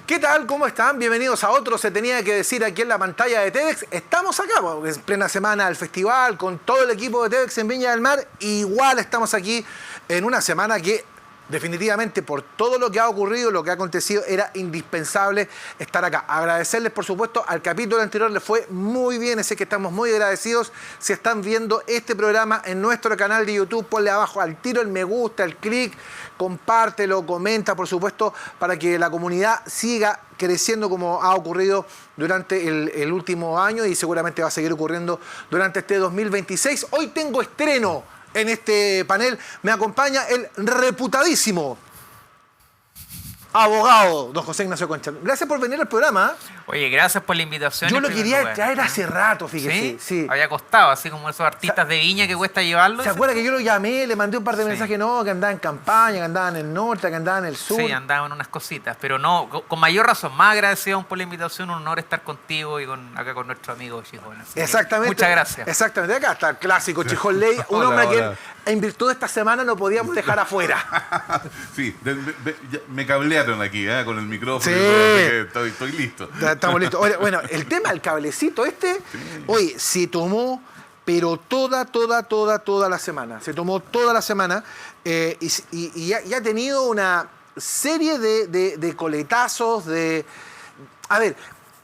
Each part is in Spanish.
¿Qué tal? ¿Cómo están? Bienvenidos a otro Se Tenía que Decir aquí en la pantalla de TEDx. Estamos acá, porque es plena semana del festival, con todo el equipo de TEDx en Viña del Mar. Igual estamos aquí en una semana que definitivamente por todo lo que ha ocurrido, lo que ha acontecido, era indispensable estar acá. Agradecerles, por supuesto, al capítulo anterior les fue muy bien, así que estamos muy agradecidos. Si están viendo este programa en nuestro canal de YouTube, ponle abajo al tiro el me gusta, el clic, compártelo, comenta, por supuesto, para que la comunidad siga creciendo como ha ocurrido durante el último año y seguramente va a seguir ocurriendo durante este 2026. Hoy tengo estreno en este panel. Me acompaña el reputadísimo abogado don José Ignacio Concha. Gracias por venir al programa. Oye, gracias por la invitación. Yo lo quería traer hace rato, fíjese. ¿Sí? Había costado, así como esos artistas de Viña que cuesta llevarlos. ¿Se acuerda que yo lo llamé, le mandé un par de mensajes? No, que andaba en campaña, que andaba en el norte, que andaba en el sur. Sí, andaban unas cositas, pero no, con mayor razón, más agradecido por la invitación, un honor estar contigo y acá con nuestro amigo Chijón. Exactamente. Muchas gracias. Exactamente, acá está el clásico Chijón Ley, un hombre que en virtud de esta semana no podíamos dejar afuera. Sí, me cablearon aquí, con el micrófono, sí. Estoy listo. Estamos listos. Bueno, el tema del cablecito oye, se tomó, pero toda la semana. Se tomó toda la semana y ha tenido una serie de coletazos, A ver,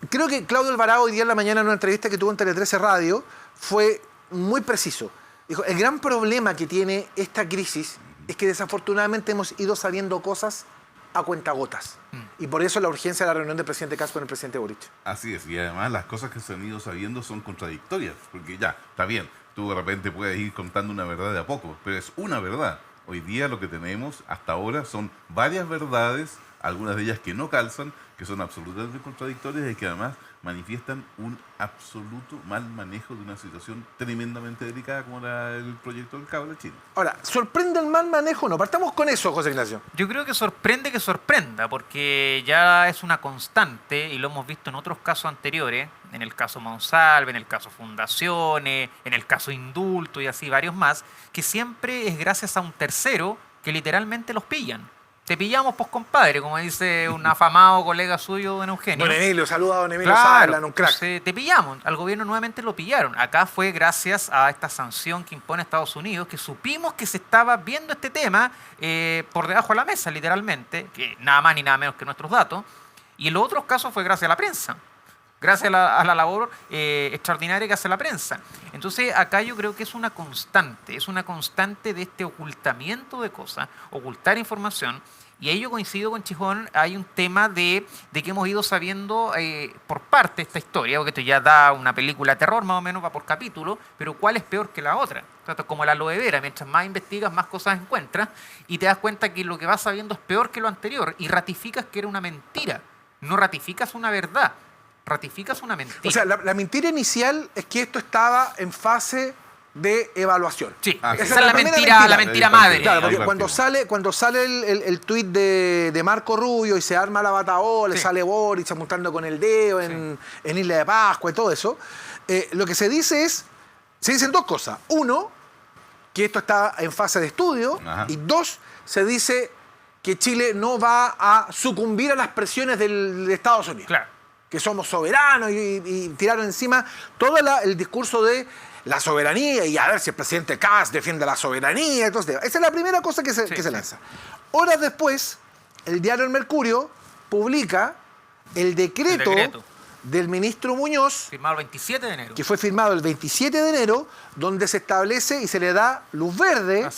creo que Claudio Alvarado hoy día en la mañana en una entrevista que tuvo en Tele 13 Radio fue muy preciso. Dijo, el gran problema que tiene esta crisis es que desafortunadamente hemos ido sabiendo cosas a cuentagotas. Y por eso la urgencia de la reunión del presidente Kast con el presidente Boric. Así es, y además las cosas que se han ido sabiendo son contradictorias, porque ya, está bien, tú de repente puedes ir contando una verdad de a poco, pero es una verdad. Hoy día lo que tenemos hasta ahora son varias verdades, algunas de ellas que no calzan, que son absolutamente contradictorias y que además manifiestan un absoluto mal manejo de una situación tremendamente delicada como era el proyecto del cable chino. Ahora, ¿sorprende el mal manejo? No, partamos con eso, José Ignacio. Yo creo que sorprende que sorprenda, porque ya es una constante y lo hemos visto en otros casos anteriores, en el caso Monsalve, en el caso Fundaciones, en el caso Indulto y así varios más, que siempre es gracias a un tercero que literalmente los pillan. Te pillamos, pues, compadre, como dice un afamado colega suyo, don Eugenio. Don Emilio, saluda a don Emilio claro, Sala, un crack. Entonces, te pillamos. Al gobierno nuevamente lo pillaron. Acá fue gracias a esta sanción que impone Estados Unidos, que supimos que se estaba viendo este tema por debajo de la mesa, literalmente, que nada más ni nada menos que nuestros datos. Y en los otros casos fue gracias a la prensa. Gracias a la labor extraordinaria que hace la prensa. Entonces, acá yo creo que es una constante de este ocultamiento de cosas, ocultar información. Y ahí yo coincido con Chijón, hay un tema de que hemos ido sabiendo por parte esta historia, porque esto ya da una película de terror, más o menos, va por capítulo, pero ¿cuál es peor que la otra? Esto es como la aloe vera, mientras más investigas, más cosas encuentras, y te das cuenta que lo que vas sabiendo es peor que lo anterior, y ratificas que era una mentira, no ratificas una verdad. Ratificas una mentira. O sea, la mentira inicial es que esto estaba en fase de evaluación. Sí, esa es la mentira madre. Claro, porque cuando sale el tuit de Marco Rubio y se arma la bataola, sí, sale Boric apuntando con el dedo en Isla de Pascua y todo eso, lo que se dicen dos cosas. Uno, que esto está en fase de estudio. Ajá. Y dos, se dice que Chile no va a sucumbir a las presiones de Estados Unidos. Claro. Que somos soberanos y tiraron encima todo el discurso de la soberanía y a ver si el presidente Kast defiende la soberanía. Entonces, esa es la primera cosa que se lanza. Horas después, el diario El Mercurio publica el decreto del ministro Muñoz, firmado el 27 de enero. Que fue firmado el 27 de enero, donde se establece y se le da luz verde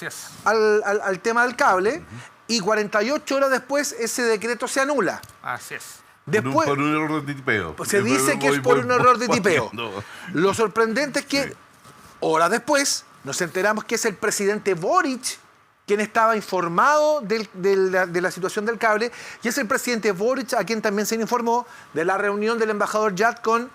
al tema del cable, y 48 horas después ese decreto se anula. Así es. Después, por un error de tipeo. Se dice que es por un error de tipeo. Lo sorprendente es que horas después nos enteramos que es el presidente Boric quien estaba informado de la situación del cable, y es el presidente Boric a quien también se le informó de la reunión del embajador Yad con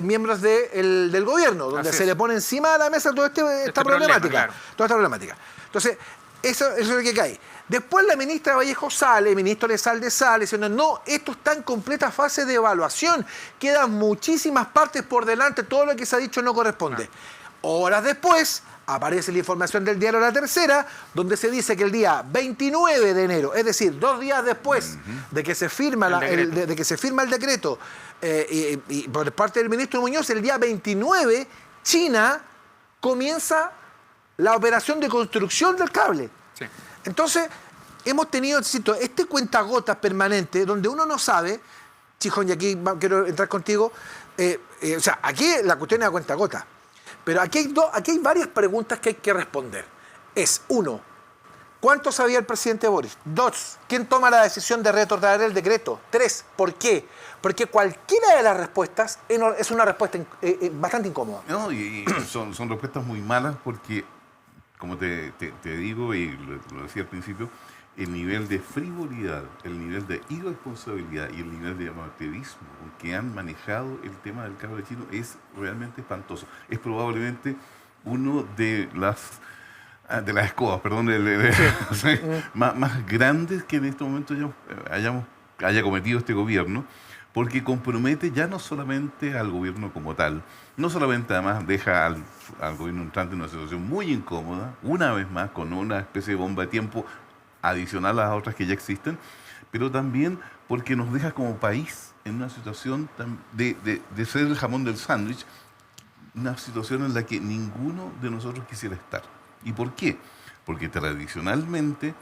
miembros del gobierno, donde se le pone encima de la mesa toda esta problemática. Toda esta problemática. Entonces, eso es lo que cae. Después la ministra Vallejo sale, el ministro Lezalde sale, diciendo, no, esto está en completa fase de evaluación, quedan muchísimas partes por delante, todo lo que se ha dicho no corresponde. Horas después aparece la información del diario La Tercera, donde se dice que el día 29 de enero, es decir, 2 días después de que se firma de que se firma el decreto y por parte del ministro Muñoz, el día 29, China comienza la operación de construcción del cable. Sí. Entonces, hemos tenido, insisto, este cuentagotas permanente, donde uno no sabe, Chijón, y aquí quiero entrar contigo, o sea, aquí la cuestión es a cuentagotas, pero aquí hay varias preguntas que hay que responder. Es, 1, ¿cuánto sabía el presidente Boris? 2, ¿quién toma la decisión de retrotraer el decreto? 3, ¿por qué? Porque cualquiera de las respuestas es una respuesta bastante incómoda. No, y son respuestas muy malas porque, como te digo y lo decía al principio, el nivel de frivolidad, el nivel de irresponsabilidad y el nivel de amateurismo con que han manejado el tema del cable chino es realmente espantoso. Es probablemente uno de las escobas, perdón, más grandes que en este momento haya cometido este gobierno, porque compromete ya no solamente al gobierno como tal, no solamente además deja al gobierno entrante en una situación muy incómoda, una vez más con una especie de bomba de tiempo adicional a las otras que ya existen, pero también porque nos deja como país en una situación de ser el jamón del sándwich, una situación en la que ninguno de nosotros quisiera estar. ¿Y por qué? Porque tradicionalmente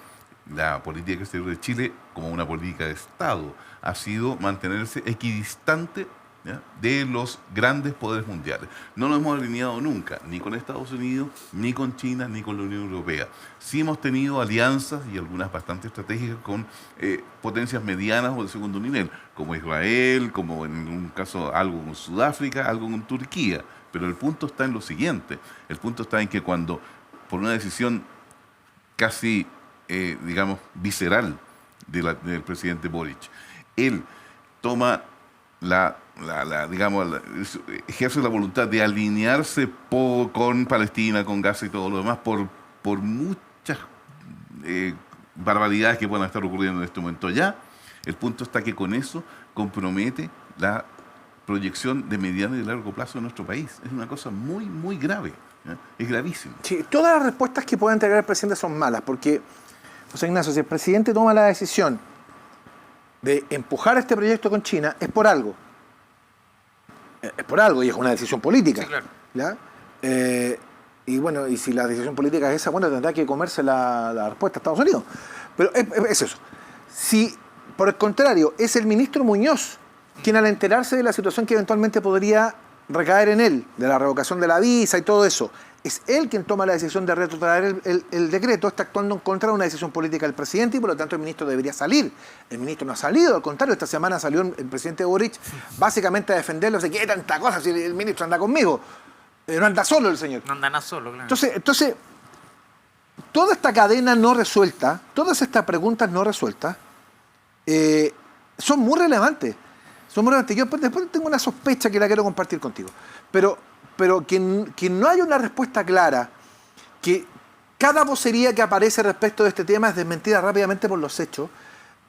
la política exterior de Chile, como una política de Estado, ha sido mantenerse equidistante, ¿ya?, de los grandes poderes mundiales. No nos hemos alineado nunca, ni con Estados Unidos, ni con China, ni con la Unión Europea. Sí hemos tenido alianzas, y algunas bastante estratégicas, con potencias medianas o de segundo nivel, como Israel, como en un caso algo con Sudáfrica, algo con Turquía. Pero el punto está en lo siguiente. El punto está en que cuando, por una decisión casi, digamos, visceral del presidente Boric, él toma ejerce la voluntad de alinearse con Palestina, con Gaza y todo lo demás, por muchas barbaridades que puedan estar ocurriendo en este momento allá. El punto está que con eso compromete la proyección de mediano y de largo plazo de nuestro país. Es una cosa muy, muy grave. Es gravísimo. Sí, todas las respuestas que pueda entregar el presidente son malas, porque, José Ignacio, si el presidente toma la decisión de empujar este proyecto con China, es por algo. Es por algo y es una decisión política. Sí, claro. ¿Ya? Y bueno, y si la decisión política es esa, bueno, tendrá que comerse la respuesta a Estados Unidos. Pero es eso. Si, por el contrario, es el ministro Muñoz quien, al enterarse de la situación que eventualmente podría recaer en él, de la revocación de la visa y todo eso, es él quien toma la decisión de retrotraer el decreto, está actuando en contra de una decisión política del presidente y por lo tanto el ministro debería salir. El ministro no ha salido, al contrario, esta semana salió el presidente Boric básicamente a defenderlo, sé que hay tanta cosa si el ministro anda conmigo, no anda solo el señor. No anda nada solo, claro. Entonces, toda esta cadena no resuelta, todas estas preguntas no resueltas, son muy relevantes. Yo después tengo una sospecha que la quiero compartir contigo. Pero que no haya una respuesta clara, que cada vocería que aparece respecto de este tema es desmentida rápidamente por los hechos,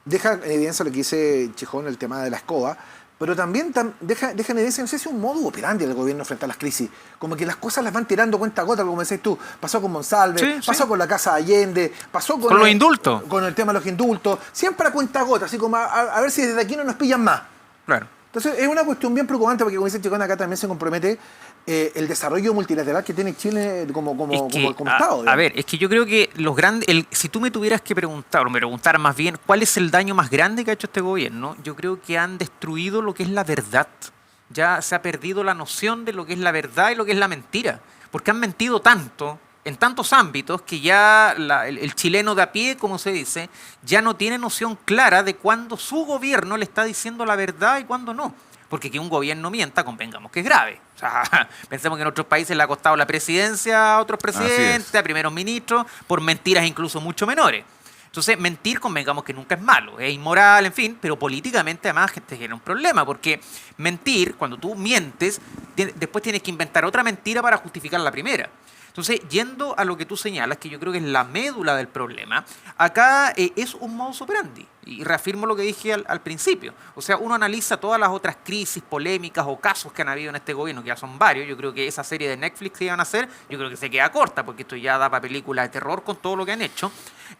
deja en evidencia lo que dice Chijón, el tema de la escoba, pero también deja en evidencia, no sé si es un modo operandi del gobierno frente a las crisis, como que las cosas las van tirando cuenta a gota, como decís tú, pasó con Monsalve, sí, pasó con la Casa Allende, pasó con los indultos, con el tema de los indultos, siempre a cuenta a gota, así como a ver si desde aquí no nos pillan más. Claro. Entonces es una cuestión bien preocupante porque, como dice Chicón, acá también se compromete el desarrollo multilateral que tiene Chile como Estado. A ver, es que yo creo que si tú me tuvieras que preguntar, o me preguntaras más bien, ¿cuál es el daño más grande que ha hecho este gobierno? Yo creo que han destruido lo que es la verdad. Ya se ha perdido la noción de lo que es la verdad y lo que es la mentira. Porque han mentido tanto, en tantos ámbitos, que ya el chileno de a pie, como se dice, ya no tiene noción clara de cuándo su gobierno le está diciendo la verdad y cuándo no. Porque que un gobierno mienta, convengamos que es grave. O sea, pensemos que en otros países le ha costado la presidencia a otros presidentes, a primeros ministros, por mentiras incluso mucho menores. Entonces, mentir, convengamos que nunca es malo, es inmoral, en fin, pero políticamente además te genera un problema, porque mentir, cuando tú mientes, después tienes que inventar otra mentira para justificar la primera. Entonces, yendo a lo que tú señalas, que yo creo que es la médula del problema, acá es un modus operandi. Y reafirmo lo que dije al principio. O sea, uno analiza todas las otras crisis, polémicas o casos que han habido en este gobierno, que ya son varios. Yo creo que esa serie de Netflix que iban a hacer, yo creo que se queda corta, porque esto ya da para película de terror con todo lo que han hecho.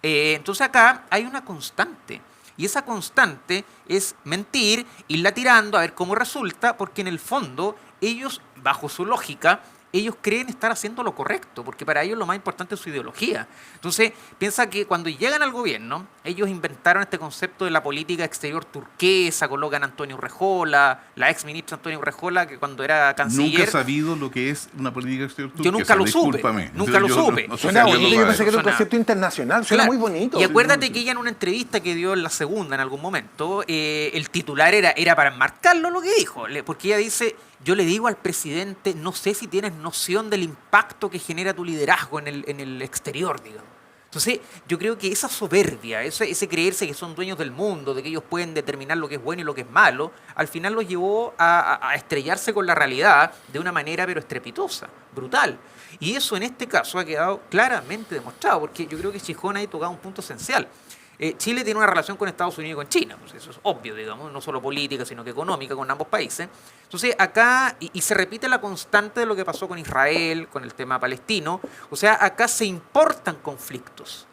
Entonces acá hay una constante. Y esa constante es mentir, irla tirando a ver cómo resulta, porque en el fondo ellos, bajo su lógica, ellos creen estar haciendo lo correcto, porque para ellos lo más importante es su ideología. Entonces, piensa que cuando llegan al gobierno, ellos inventaron este concepto de la política exterior turquesa, colocan a Antonio Urrejola, la ex ministra Antonio Urrejola, que cuando era canciller... Nunca he sabido lo que es una política exterior turquesa. Yo nunca lo supe. Nunca lo supe. Suena bonito, yo pensé que era un concepto internacional, suena muy bonito. Y acuérdate que ella en una entrevista que dio en la segunda, en algún momento, el titular era para enmarcarlo lo que dijo, porque ella dice... Yo le digo al presidente, no sé si tienes noción del impacto que genera tu liderazgo en el exterior, digamos. Entonces, yo creo que esa soberbia, ese creerse que son dueños del mundo, de que ellos pueden determinar lo que es bueno y lo que es malo, al final los llevó a estrellarse con la realidad de una manera pero estrepitosa, brutal. Y eso en este caso ha quedado claramente demostrado, porque yo creo que Chijón ahí tocado un punto esencial. Chile tiene una relación con Estados Unidos y con China, pues eso es obvio, digamos, no solo política, sino que económica con ambos países. Entonces, acá, y se repite la constante de lo que pasó con Israel, con el tema palestino, o sea, acá se importan conflictos.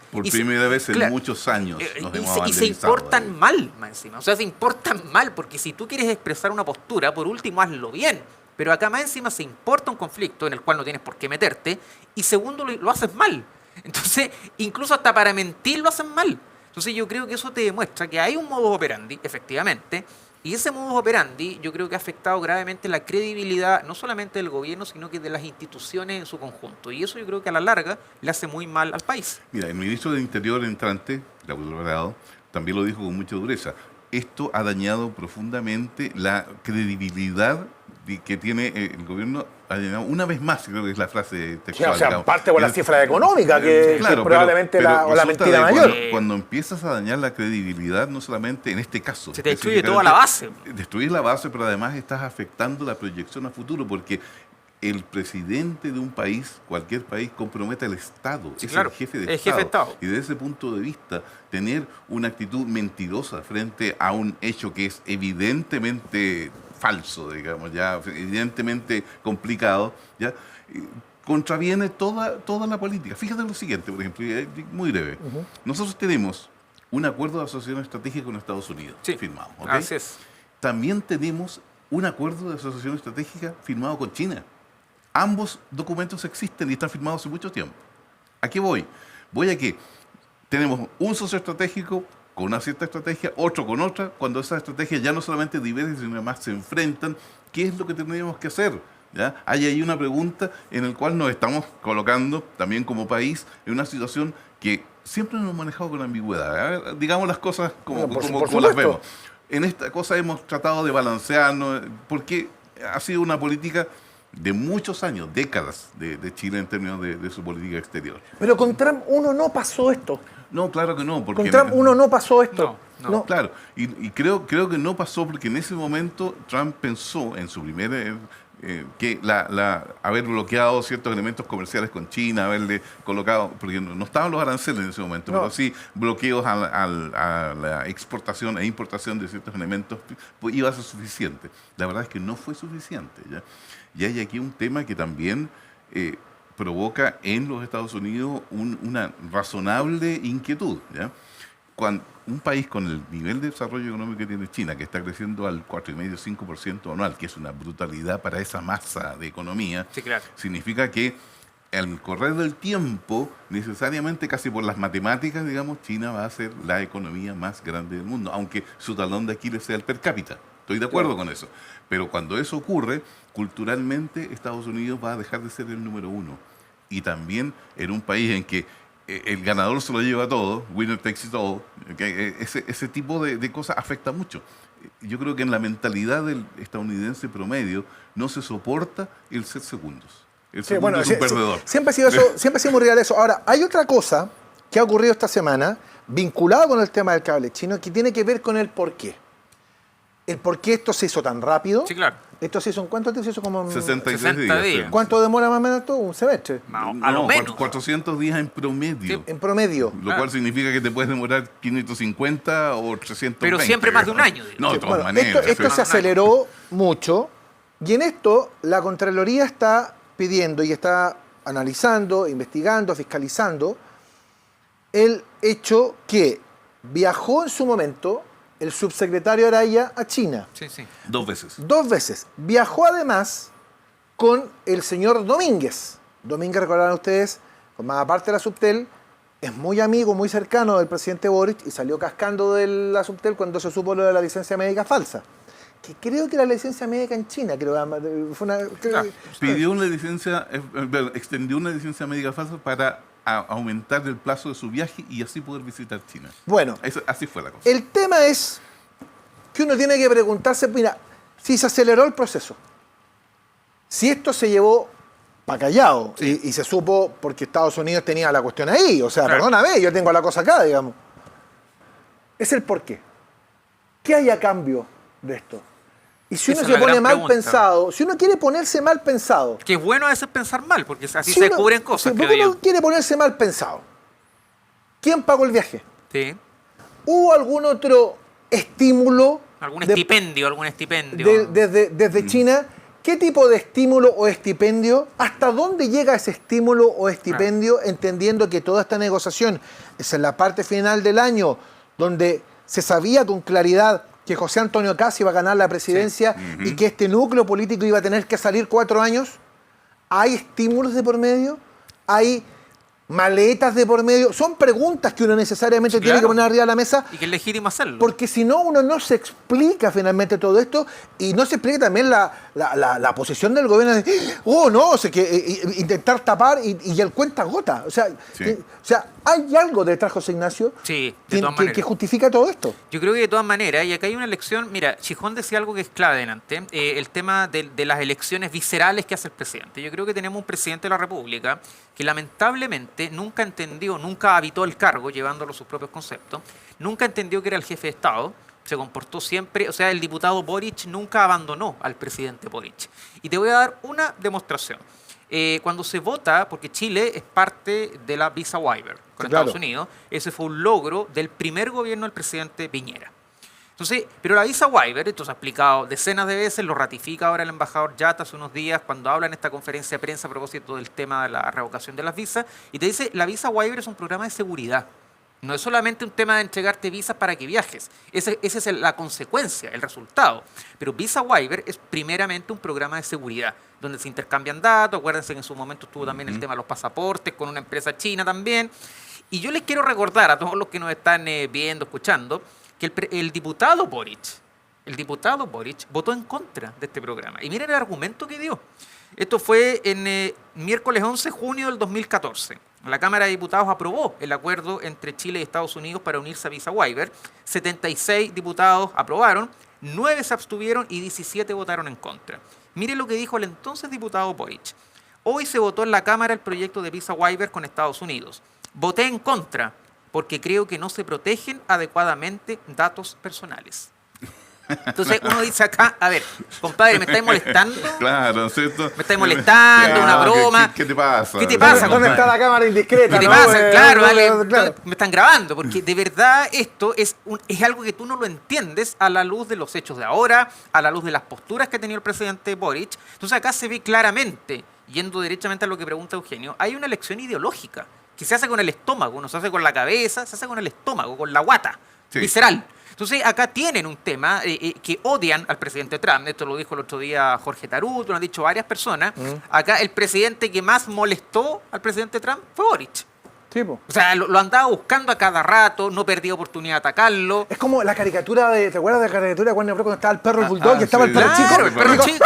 Por primera vez en muchos años nos hemos y se importan mal, más encima. O sea, se importan mal, porque si tú quieres expresar una postura, por último, hazlo bien. Pero acá más encima se importa un conflicto en el cual no tienes por qué meterte, y segundo, lo haces mal. Entonces, incluso hasta para mentir lo hacen mal. Entonces yo creo que eso te demuestra que hay un modus operandi, efectivamente, y ese modus operandi yo creo que ha afectado gravemente la credibilidad, no solamente del gobierno, sino que de las instituciones en su conjunto. Y eso yo creo que a la larga le hace muy mal al país. Mira, el ministro del Interior entrante, Raúl Alvarado, también lo dijo con mucha dureza. Esto ha dañado profundamente la credibilidad que tiene el gobierno. Una vez más, creo que es la frase textual. Sí, o sea, digamos, parte por la cifra económica, que claro, es probablemente pero la mentira mayor. Cuando empiezas a dañar la credibilidad, no solamente en este caso. Se te destruye toda la base. Destruyes la base, pero además estás afectando la proyección a futuro, porque el presidente de un país, cualquier país, compromete al Estado. Sí, es claro, el jefe de el jefe de Estado. Y desde ese punto de vista, tener una actitud mentirosa frente a un hecho que es evidentemente falso, digamos, ya evidentemente complicado, ya contraviene toda la política. Fíjate lo siguiente, por ejemplo, muy breve. Nosotros tenemos un acuerdo de asociación estratégica con Estados Unidos firmado. ¿Okay? Así es. También tenemos un acuerdo de asociación estratégica firmado con China. Ambos documentos existen y están firmados hace mucho tiempo. ¿A qué voy? Voy a que tenemos un socio estratégico con una cierta estrategia, otro con otra, cuando esas estrategias ya no solamente divergen, sino además se enfrentan. ¿Qué es lo que tendríamos que hacer? ¿Ya? Hay ahí una pregunta en la cual nos estamos colocando también como país en una situación que siempre nos hemos manejado con ambigüedad. Digamos las cosas como las vemos. En esta cosa hemos tratado de balancearnos, porque ha sido una política de muchos años, décadas de Chile en términos de su política exterior. Pero con Trump uno no pasó esto. No, claro que no. Porque con Trump uno no pasó esto. No. Claro, y creo que no pasó porque en ese momento Trump pensó en su primer... que haber bloqueado ciertos elementos comerciales con China, haberle colocado, porque no estaban los aranceles en ese momento, pero sí bloqueos a la exportación e importación de ciertos elementos, pues iba a ser suficiente. La verdad es que no fue suficiente, ¿ya? Y hay aquí un tema que también provoca en los Estados Unidos una razonable inquietud, ¿ya? Cuando un país con el nivel de desarrollo económico que tiene China, que está creciendo al 4,5-5% anual, que es una brutalidad para esa masa de economía, sí, claro, significa que al correr del tiempo, necesariamente casi por las matemáticas, digamos, China va a ser la economía más grande del mundo, aunque su talón de Aquiles sea el per cápita. Estoy de acuerdo con eso. Pero cuando eso ocurre, culturalmente Estados Unidos va a dejar de ser el número uno. Y también en un país en que el ganador se lo lleva todo, winner takes it all, que ese tipo de cosas afecta mucho. Yo creo que en la mentalidad del estadounidense promedio no se soporta el ser segundos. El segundo es un perdedor. Siempre ha sido eso, siempre ha sido muy real eso. Ahora, hay otra cosa que ha ocurrido esta semana, vinculada con el tema del cable chino, que tiene que ver con el porqué. el por qué esto se hizo tan rápido. Sí, claro. Esto se hizo, ¿cuánto tiempo se hizo? Como 63 60 días. días. sí. ¿Cuánto demora más o menos todo? Un semestre. A lo menos. 400 días en promedio. Sí. En promedio. Lo cual significa que te puedes demorar 550 o 320. Pero siempre más de un año, digo. No, de Sí, todas bueno, maneras. esto se aceleró mucho y en esto la Contraloría está pidiendo y está analizando, investigando, fiscalizando el hecho que viajó en su momento el subsecretario Araya a China. Sí, sí. 2 veces. 2 veces. Viajó además con el señor Domínguez. Domínguez, recordarán ustedes, formaba parte de la Subtel, es muy amigo, muy cercano del presidente Boric y salió cascando de la Subtel cuando se supo lo de la licencia médica falsa. Que creo que la licencia médica en China, fue una... Pidió una licencia, extendió una licencia médica falsa para aumentar el plazo de su viaje y así poder visitar China. Bueno, Así fue la cosa. el tema es que uno tiene que preguntarse, mira, si se aceleró el proceso, si esto se llevó para callado y se supo porque Estados Unidos tenía la cuestión ahí, o sea, Claro. perdóname, yo tengo la cosa acá, digamos. Es el porqué. ¿Qué hay a cambio de esto? Y si Esa uno es se la pone gran mal pregunta. pensado, si uno quiere ponerse mal pensado, Que es bueno a veces pensar mal, porque así si se uno- descubren cosas, si creo uno yo. quiere ponerse mal pensado, ¿quién pagó el viaje? Sí. ¿Hubo algún otro estímulo Algún de- estipendio. desde China? ¿Qué tipo de estímulo o estipendio? ¿Hasta dónde llega ese estímulo o estipendio? Entendiendo que toda esta negociación es en la parte final del año, donde se sabía con claridad que José Antonio Caz iba a ganar la presidencia y que este núcleo político iba a tener que salir 4 años. ¿Hay estímulos de por medio? ¿Hay maletas de por medio? Son preguntas que uno necesariamente Sí, tiene que claro. poner arriba de la mesa. Y que es legítimo hacerlo. Porque si no, uno no se explica finalmente todo esto y no se explica también la posición del gobierno de, oh, no, o sea, intentar tapar y el cuenta gota. O sea, Sí. hay algo detrás, José Ignacio, Sí, de todas que maneras. justifica todo esto. Yo creo que de todas maneras, y acá hay una elección, mira, Chijón decía algo que es clave delante, el tema de las elecciones viscerales que hace el presidente. Yo creo que tenemos un presidente de la República que lamentablemente nunca entendió, nunca habitó el cargo, llevándolo a sus propios conceptos, nunca entendió que era el jefe de Estado, se comportó siempre, o sea, el diputado Boric nunca abandonó al presidente Boric. Y te voy a dar una demostración. Cuando se vota, porque Chile es parte de la visa waiver con Sí, claro. Estados Unidos, ese fue un logro del primer gobierno del presidente Piñera. Entonces, pero la visa waiver, esto se ha explicado decenas de veces, lo ratifica ahora el embajador Yata hace unos días cuando habla en esta conferencia de prensa a propósito del tema de la revocación de las visas, y te dice, la visa waiver es un programa de seguridad. No es solamente un tema de entregarte visas para que viajes. Esa es la consecuencia, el resultado. Pero Visa Waiver es primeramente un programa de seguridad, donde se intercambian datos. Acuérdense que en su momento estuvo también el tema de los pasaportes con una empresa china también. Y yo les quiero recordar a todos los que nos están viendo, escuchando, que el diputado Boric votó en contra de este programa. Y miren el argumento que dio. Esto fue en miércoles 11 de junio del 2014. La Cámara de Diputados aprobó el acuerdo entre Chile y Estados Unidos para unirse a Visa Waiver. 76 diputados aprobaron, 9 se abstuvieron y 17 votaron en contra. Mire lo que dijo el entonces diputado Boric. Hoy se votó en la Cámara el proyecto de Visa Waiver con Estados Unidos. Voté en contra porque creo que no se protegen adecuadamente datos personales. Entonces uno dice acá, a ver, compadre, ¿me estáis molestando? Claro, ¿cierto? Me estáis molestando, una broma. ¿Qué te pasa? ¿Qué te pasa, ¿Dónde compadre? está la cámara indiscreta? ¿Qué te no? pasa? Claro, dale, claro. me están grabando, porque de verdad esto es algo que tú no lo entiendes a la luz de los hechos de ahora, a la luz de las posturas que ha tenido el presidente Boric. Entonces acá se ve claramente, yendo derechamente a lo que pregunta Eugenio, hay una elección ideológica que se hace con el estómago, no se hace con la cabeza, se hace con el estómago, con la guata, Sí. visceral. Entonces acá tienen un tema que odian al presidente Trump. Esto lo dijo el otro día Jorge Taruto, lo han dicho varias personas. Acá el presidente que más molestó al presidente Trump fue Boric. Sí, po. O sea, lo andaba buscando a cada rato, no perdía oportunidad de atacarlo. Es como la caricatura de, ¿te acuerdas de la caricatura de Warner Bros. Cuando estaba el perro el bulldog y ah, estaba sí. el perro Claro, chico? el perro chico.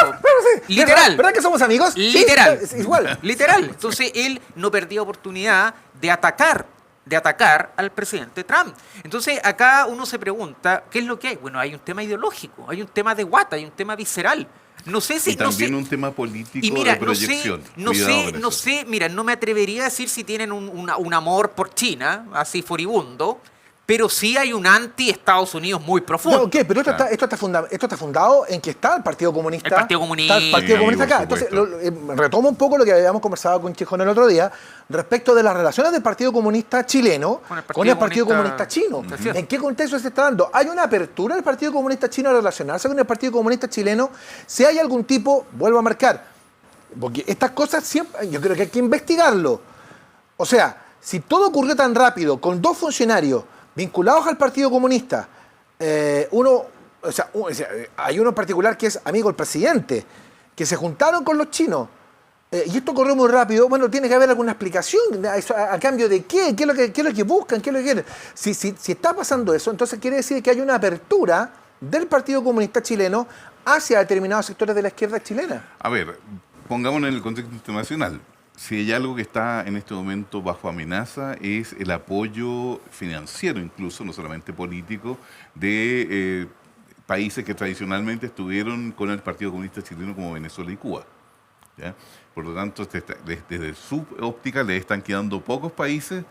Sí. Literal. ¿Verdad que somos amigos? Sí, Literal. es igual. Literal. Entonces él no perdía oportunidad de atacar al presidente Trump. Entonces acá uno se pregunta, ¿qué es lo que hay? Bueno, hay un tema ideológico, hay un tema de guata, hay un tema visceral. No sé si... Y también no sé, un tema político y mira, de proyección. no Cuidado con eso. sé, mira, no me atrevería a decir si tienen un amor por China, así furibundo, pero sí hay un anti-Estados Unidos muy profundo. No, ¿qué? Pero esto está fundado en que está el Partido Comunista. El Partido Comunista. Está el Partido Comunista acá. por Entonces, retomo un poco lo que habíamos conversado con Chijón el otro día respecto de las relaciones del Partido Comunista chileno con el Partido Comunista chino. ¿En qué contexto se está dando? ¿Hay una apertura del Partido Comunista chino a relacionarse con el Partido Comunista chileno? Si hay algún tipo, vuelvo a marcar, porque estas cosas siempre, yo creo que hay que investigarlo. O sea, si todo ocurrió tan rápido con dos funcionarios vinculados al Partido Comunista, hay uno en particular que es amigo del presidente, que se juntaron con los chinos, y esto corrió muy rápido, bueno, tiene que haber alguna explicación, ¿a cambio de qué? ¿Qué es lo que buscan? ¿Qué es lo que quieren? Si está pasando eso, entonces quiere decir que hay una apertura del Partido Comunista chileno hacia determinados sectores de la izquierda chilena. A ver, pongámonos en el contexto internacional. Si hay algo que está en este momento bajo amenaza es el apoyo financiero, incluso, no solamente político, de países que tradicionalmente estuvieron con el Partido Comunista chileno como Venezuela y Cuba, ¿ya? Por lo tanto, desde su óptica le están quedando pocos países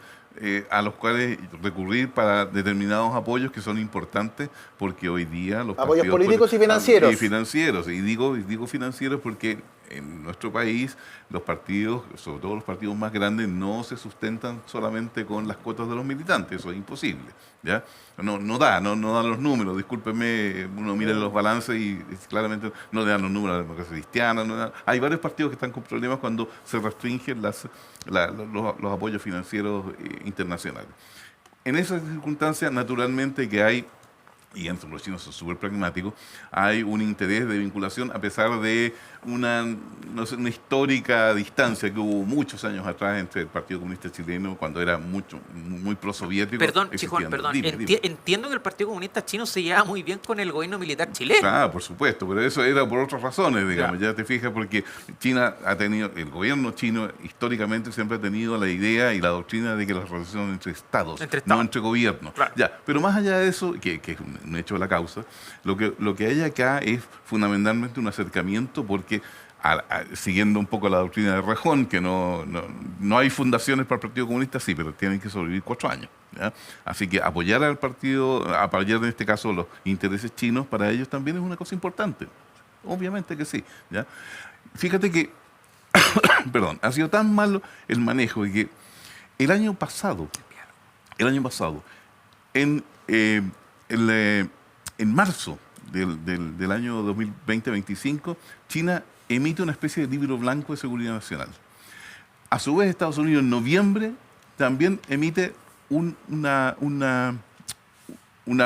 a los cuales recurrir para determinados apoyos que son importantes, porque hoy día los apoyos políticos y financieros. Y financieros, y digo financieros porque en nuestro país los partidos, sobre todo los partidos más grandes, no se sustentan solamente con las cuotas de los militantes, eso es imposible, ¿ya? No dan los números, discúlpenme, uno mira los balances y claramente no le dan los números a la democracia cristiana, hay varios partidos que están con problemas cuando se restringen los apoyos financieros internacionales. En esas circunstancias, naturalmente que hay, y entre los chinos son súper pragmáticos, hay un interés de vinculación a pesar de una histórica distancia que hubo muchos años atrás entre el Partido Comunista chileno, cuando era muy prosoviético. Perdón, Chijón, perdón. Entiendo que el Partido Comunista chino se lleva muy bien con el gobierno militar chileno. Claro, por supuesto, pero eso era por otras razones, digamos, ya te fijas, porque China ha tenido, el gobierno chino históricamente siempre ha tenido la idea y la doctrina de que las relaciones entre estados, no entre gobiernos. Claro. Ya, pero más allá de eso, que es un hecho de la causa, lo que hay acá es fundamentalmente un acercamiento porque siguiendo un poco la doctrina de Rejón, que no hay fundaciones para el Partido Comunista, sí, pero tienen que sobrevivir 4 años, ¿ya? Así que apoyar al partido, apoyar en este caso los intereses chinos, para ellos también es una cosa importante. Obviamente que sí, ¿ya? Fíjate que, perdón, ha sido tan malo el manejo de que el año pasado, en marzo del año 2020-25, China emite una especie de libro blanco de seguridad nacional. A su vez, Estados Unidos en noviembre también emite una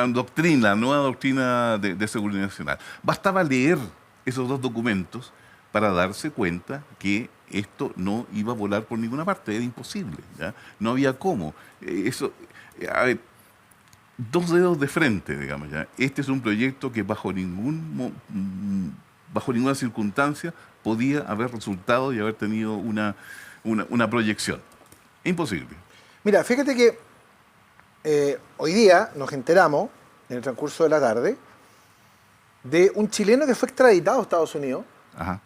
doctrina, nueva doctrina de seguridad nacional. Bastaba leer esos dos documentos para darse cuenta que esto no iba a volar por ninguna parte, era imposible, ¿ya? No había cómo. A ver, 2 dedos de frente, digamos, ¿ya? Este es un proyecto que bajo ninguna circunstancia podía haber resultado y haber tenido una proyección. Imposible. Mira, fíjate que hoy día nos enteramos, en el transcurso de la tarde, de un chileno que fue extraditado a Estados Unidos. Ajá.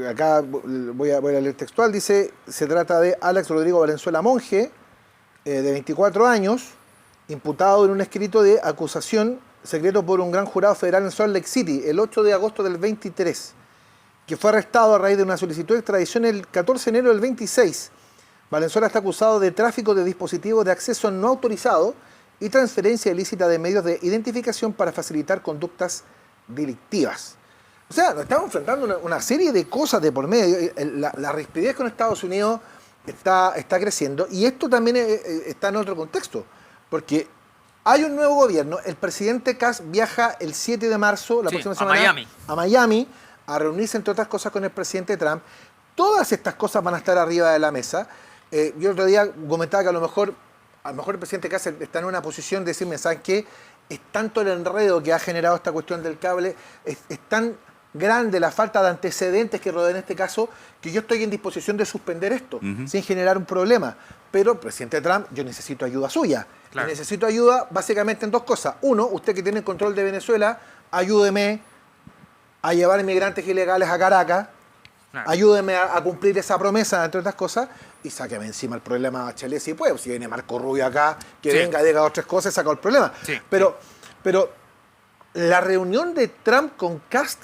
Acá voy a leer textual, dice, se trata de Alex Rodrigo Valenzuela Monge, de 24 años, imputado en un escrito de acusación secreto por un gran jurado federal en Salt Lake City el 8 de agosto del 23, que fue arrestado a raíz de una solicitud de extradición el 14 de enero del 26. Valenzuela está acusado de tráfico de dispositivos de acceso no autorizado y transferencia ilícita de medios de identificación para facilitar conductas delictivas. O sea, nos estamos enfrentando una serie de cosas de por medio. La rispidez con Estados Unidos está creciendo, y esto también está en otro contexto, porque hay un nuevo gobierno. El presidente Kass viaja el 7 de marzo, la próxima semana, a Miami, a reunirse, entre otras cosas, con el presidente Trump. Todas estas cosas van a estar arriba de la mesa. Yo el otro día comentaba que a lo mejor el presidente Kass está en una posición de decirme, ¿saben qué? Es tanto el enredo que ha generado esta cuestión del cable, es tan grande la falta de antecedentes que rodean este caso, que yo estoy en disposición de suspender esto, sin generar un problema. Pero, presidente Trump, yo necesito ayuda suya. Claro. Y necesito ayuda básicamente en 2 cosas. 1, usted que tiene el control de Venezuela, ayúdeme a llevar inmigrantes ilegales a Caracas, claro. Ayúdeme a cumplir esa promesa, entre otras cosas. y sáqueme encima el problema a Bachelet si puede. Si viene Marco Rubio acá, que Sí. venga, diga otras cosas y saca el problema. Sí. Pero la reunión de Trump con Kast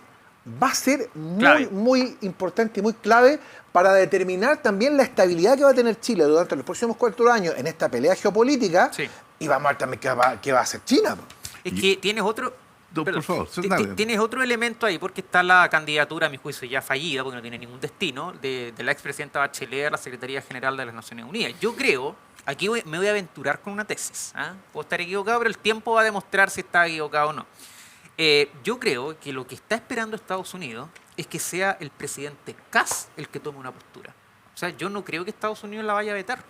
va a ser Clave. muy importante y muy clave para determinar también la estabilidad que va a tener Chile durante los próximos 4 años en esta pelea geopolítica. Sí. Y vamos a ver también qué va a hacer China. Po. Es que tienes otro... No, por favor, ti- dale. tienes otro elemento ahí, porque está la candidatura, a mi juicio, ya fallida, porque no tiene ningún destino, de la expresidenta Bachelet a la Secretaría General de las Naciones Unidas. Yo creo, aquí me voy a aventurar con una tesis. ¿Ah? Puedo estar equivocado, pero el tiempo va a demostrar si está equivocado o no. Yo creo que lo que está esperando Estados Unidos es que sea el presidente Kass el que tome una postura. O sea, yo no creo que Estados Unidos la vaya a vetar,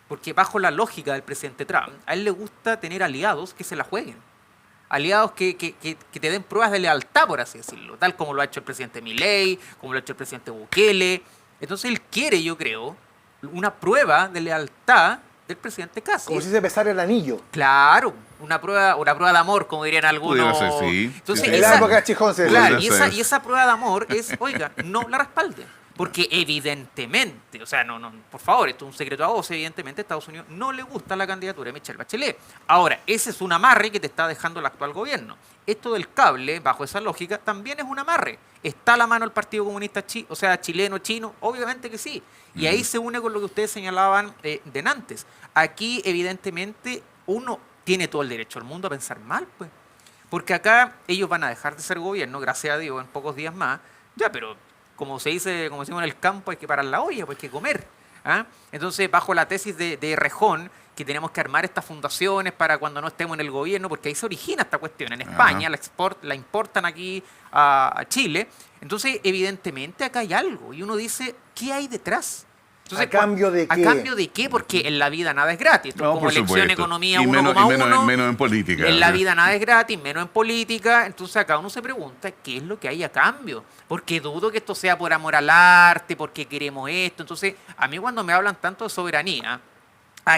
porque bajo la lógica del presidente Trump, a él le gusta tener aliados que se la jueguen. Aliados que te den pruebas de lealtad, por así decirlo, tal como lo ha hecho el presidente Milei, como lo ha hecho el presidente Bukele. Entonces él quiere, yo creo, una prueba de lealtad del presidente Kass. Como si se besara el anillo. Claro, una prueba de amor, como dirían algunos. Pudiera ser, sí. Entonces, Sí, En la época de Chijón se decía. claro, Pudiera ser. y esa prueba de amor es, oiga, no la respalde. Porque evidentemente, o sea, no, por favor, esto es un secreto a voces, evidentemente a Estados Unidos no le gusta la candidatura de Michelle Bachelet. Ahora, ese es un amarre que te está dejando el actual gobierno. Esto del cable, bajo esa lógica, también es un amarre. ¿Está a la mano el Partido Comunista chileno, chino? Obviamente que sí. Y ahí se une con lo que ustedes señalaban de antes. Aquí, evidentemente, uno tiene todo el derecho del mundo a pensar mal, pues. Porque acá ellos van a dejar de ser gobierno, gracias a Dios, en pocos días más. Ya, pero como se dice, como decimos en el campo, hay que parar la olla, pues hay que comer. ¿Ah? Entonces, bajo la tesis de Rejón, que tenemos que armar estas fundaciones para cuando no estemos en el gobierno, porque ahí se origina esta cuestión. En España la importan aquí a Chile. Entonces, evidentemente, acá hay algo. Y uno dice, ¿qué hay detrás? Entonces, ¿A cambio de qué? ¿A cambio de qué? Porque en la vida nada es gratis. Esto es como por lección supuesto. economía Y menos, 1,1. menos en política. En la vida nada es gratis, menos en política. Entonces acá uno se pregunta qué es lo que hay a cambio. Porque dudo que esto sea por amor al arte, porque queremos esto. Entonces, a mí cuando me hablan tanto de soberanía,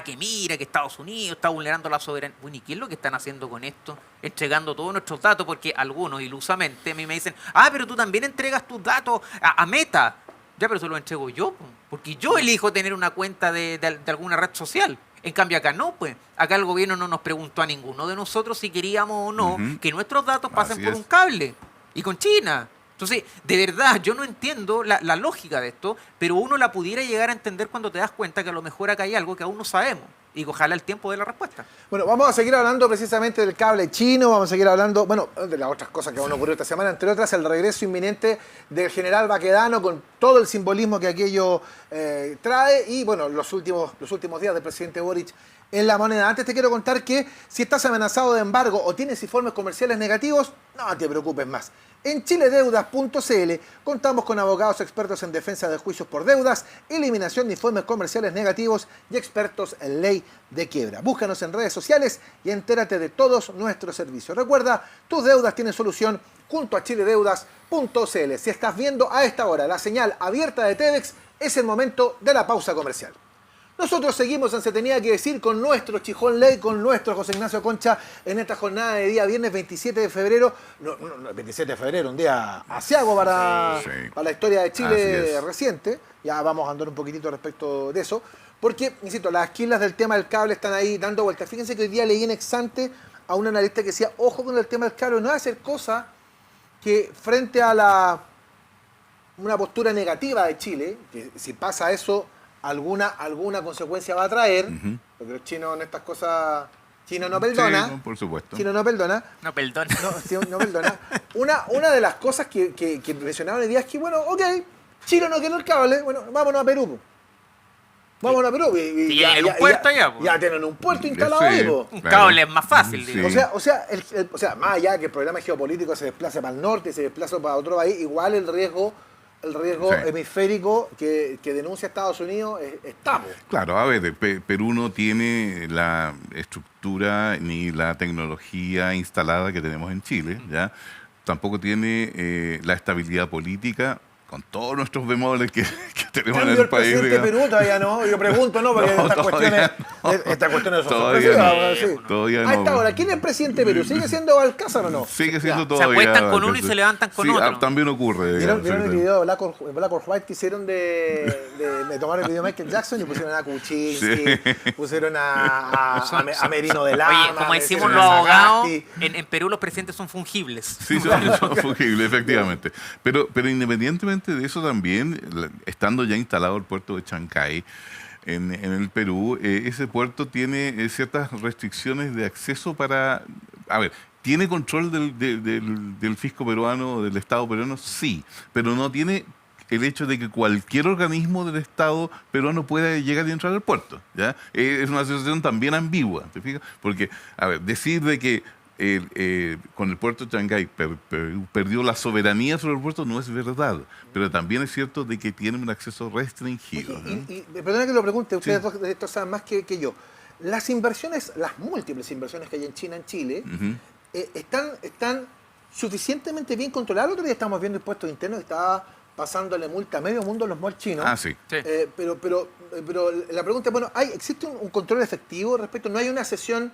que mira que Estados Unidos está vulnerando la soberanía. Bueno, ¿y qué es lo que están haciendo con esto? Entregando todos nuestros datos, porque algunos ilusamente a mí me dicen, pero tú también entregas tus datos a Meta. Ya, pero se los entrego yo, porque yo elijo tener una cuenta de alguna red social. En cambio acá no, pues. Acá el gobierno no nos preguntó a ninguno de nosotros si queríamos o no que nuestros datos pasen Así por es. un cable. Y con China. Entonces, de verdad, yo no entiendo la lógica de esto, pero uno la pudiera llegar a entender cuando te das cuenta que a lo mejor acá hay algo que aún no sabemos. Y que ojalá el tiempo de la respuesta. Bueno, vamos a seguir hablando precisamente del cable chino, vamos a seguir hablando, bueno, de las otras cosas que van a ocurrir esta semana, entre otras el regreso inminente del general Baquedano con todo el simbolismo que aquello trae y, bueno, los últimos días del presidente Boric en la moneda. Antes te quiero contar que si estás amenazado de embargo o tienes informes comerciales negativos, no te preocupes más. En chiledeudas.cl contamos con abogados expertos en defensa de juicios por deudas, eliminación de informes comerciales negativos y expertos en ley de quiebra. Búscanos en redes sociales y entérate de todos nuestros servicios. Recuerda, tus deudas tienen solución junto a chiledeudas.cl. Si estás viendo a esta hora la señal abierta de TEDx, es el momento de la pausa comercial. Nosotros seguimos en Se Tenía que Decir con nuestro Chijón Ley, con nuestro José Ignacio Concha en esta jornada de día viernes 27 de febrero. No, 27 de febrero, un día asiago para la historia de Chile reciente. Ya vamos a andar un poquitito respecto de eso. Porque, insisto, las esquilas del tema del cable están ahí dando vueltas. Fíjense que hoy día leí en Exante a un analista que decía, ojo con el tema del cable, no va a hacer cosa que frente a una postura negativa de Chile, que si pasa eso, alguna consecuencia va a traer, porque los chinos en estas cosas, Chino no perdona. Sí, no, por supuesto. Chino no perdona. No, perdón. No perdona. Una de las cosas que mencionaban hoy día es que, bueno, ok, Chile no quiere el cable, bueno, vámonos a Perú. Vámonos a Perú. Y ya tienen un puerto allá, po. Ya tienen un puerto instalado Sí. ahí, po. Un Claro. cable es más fácil, Sí. digo. O sea, más allá que el problema geopolítico se desplace para el norte, se desplaza para otro país, igual el riesgo Sí. hemisférico que denuncia Estados Unidos está. Po. Claro, a ver, Perú no tiene la estructura ni la tecnología instalada que tenemos en Chile, ¿ya? Tampoco tiene la estabilidad política con todos nuestros bemoles que tenemos en Cambio el país. presidente de digamos. Perú todavía no, yo pregunto, ¿no? Porque No, estas cuestiones son Todavía sorpresivas. no. Sí. Todavía A esta no. hora, ¿quién es presidente de Perú? ¿Sigue siendo Alcázar o no? Sigue siendo Se todavía. acuestan con uno y se levantan con sí, otro. También ocurre. ¿Vieron digamos, el sí, video de Black or White que hicieron de tomar el video de Michael Jackson y pusieron a Kuczynski, pusieron a Merino de Lama? Oye, como decimos pusieron los a abogados, Sagasti. en Perú los presidentes son fungibles. Sí, son fungibles, efectivamente. Pero independientemente de eso también, estando ya instalado el puerto de Chancay en el Perú, ese puerto tiene ciertas restricciones de acceso para... A ver, ¿tiene control del fisco peruano, del Estado peruano? Sí, pero no tiene el hecho de que cualquier organismo del Estado peruano pueda llegar y entrar al puerto. ¿Ya? Es una situación también ambigua, ¿te fijas? Porque, a ver, decir de que con el puerto de Chancay perdió la soberanía sobre el puerto no es verdad, pero también es cierto de que tiene un acceso restringido. ¿no? Y perdona que lo pregunte, ustedes Sí. dos de esto saben más que yo. Las inversiones, las múltiples inversiones que hay en China, en Chile, están suficientemente bien controladas. El otro día estamos viendo impuestos internos que estaba pasándole multa a medio mundo a los malls chinos. Ah, sí. Sí. Pero la pregunta es, bueno, ¿existe un control efectivo respecto? ¿No hay una sesión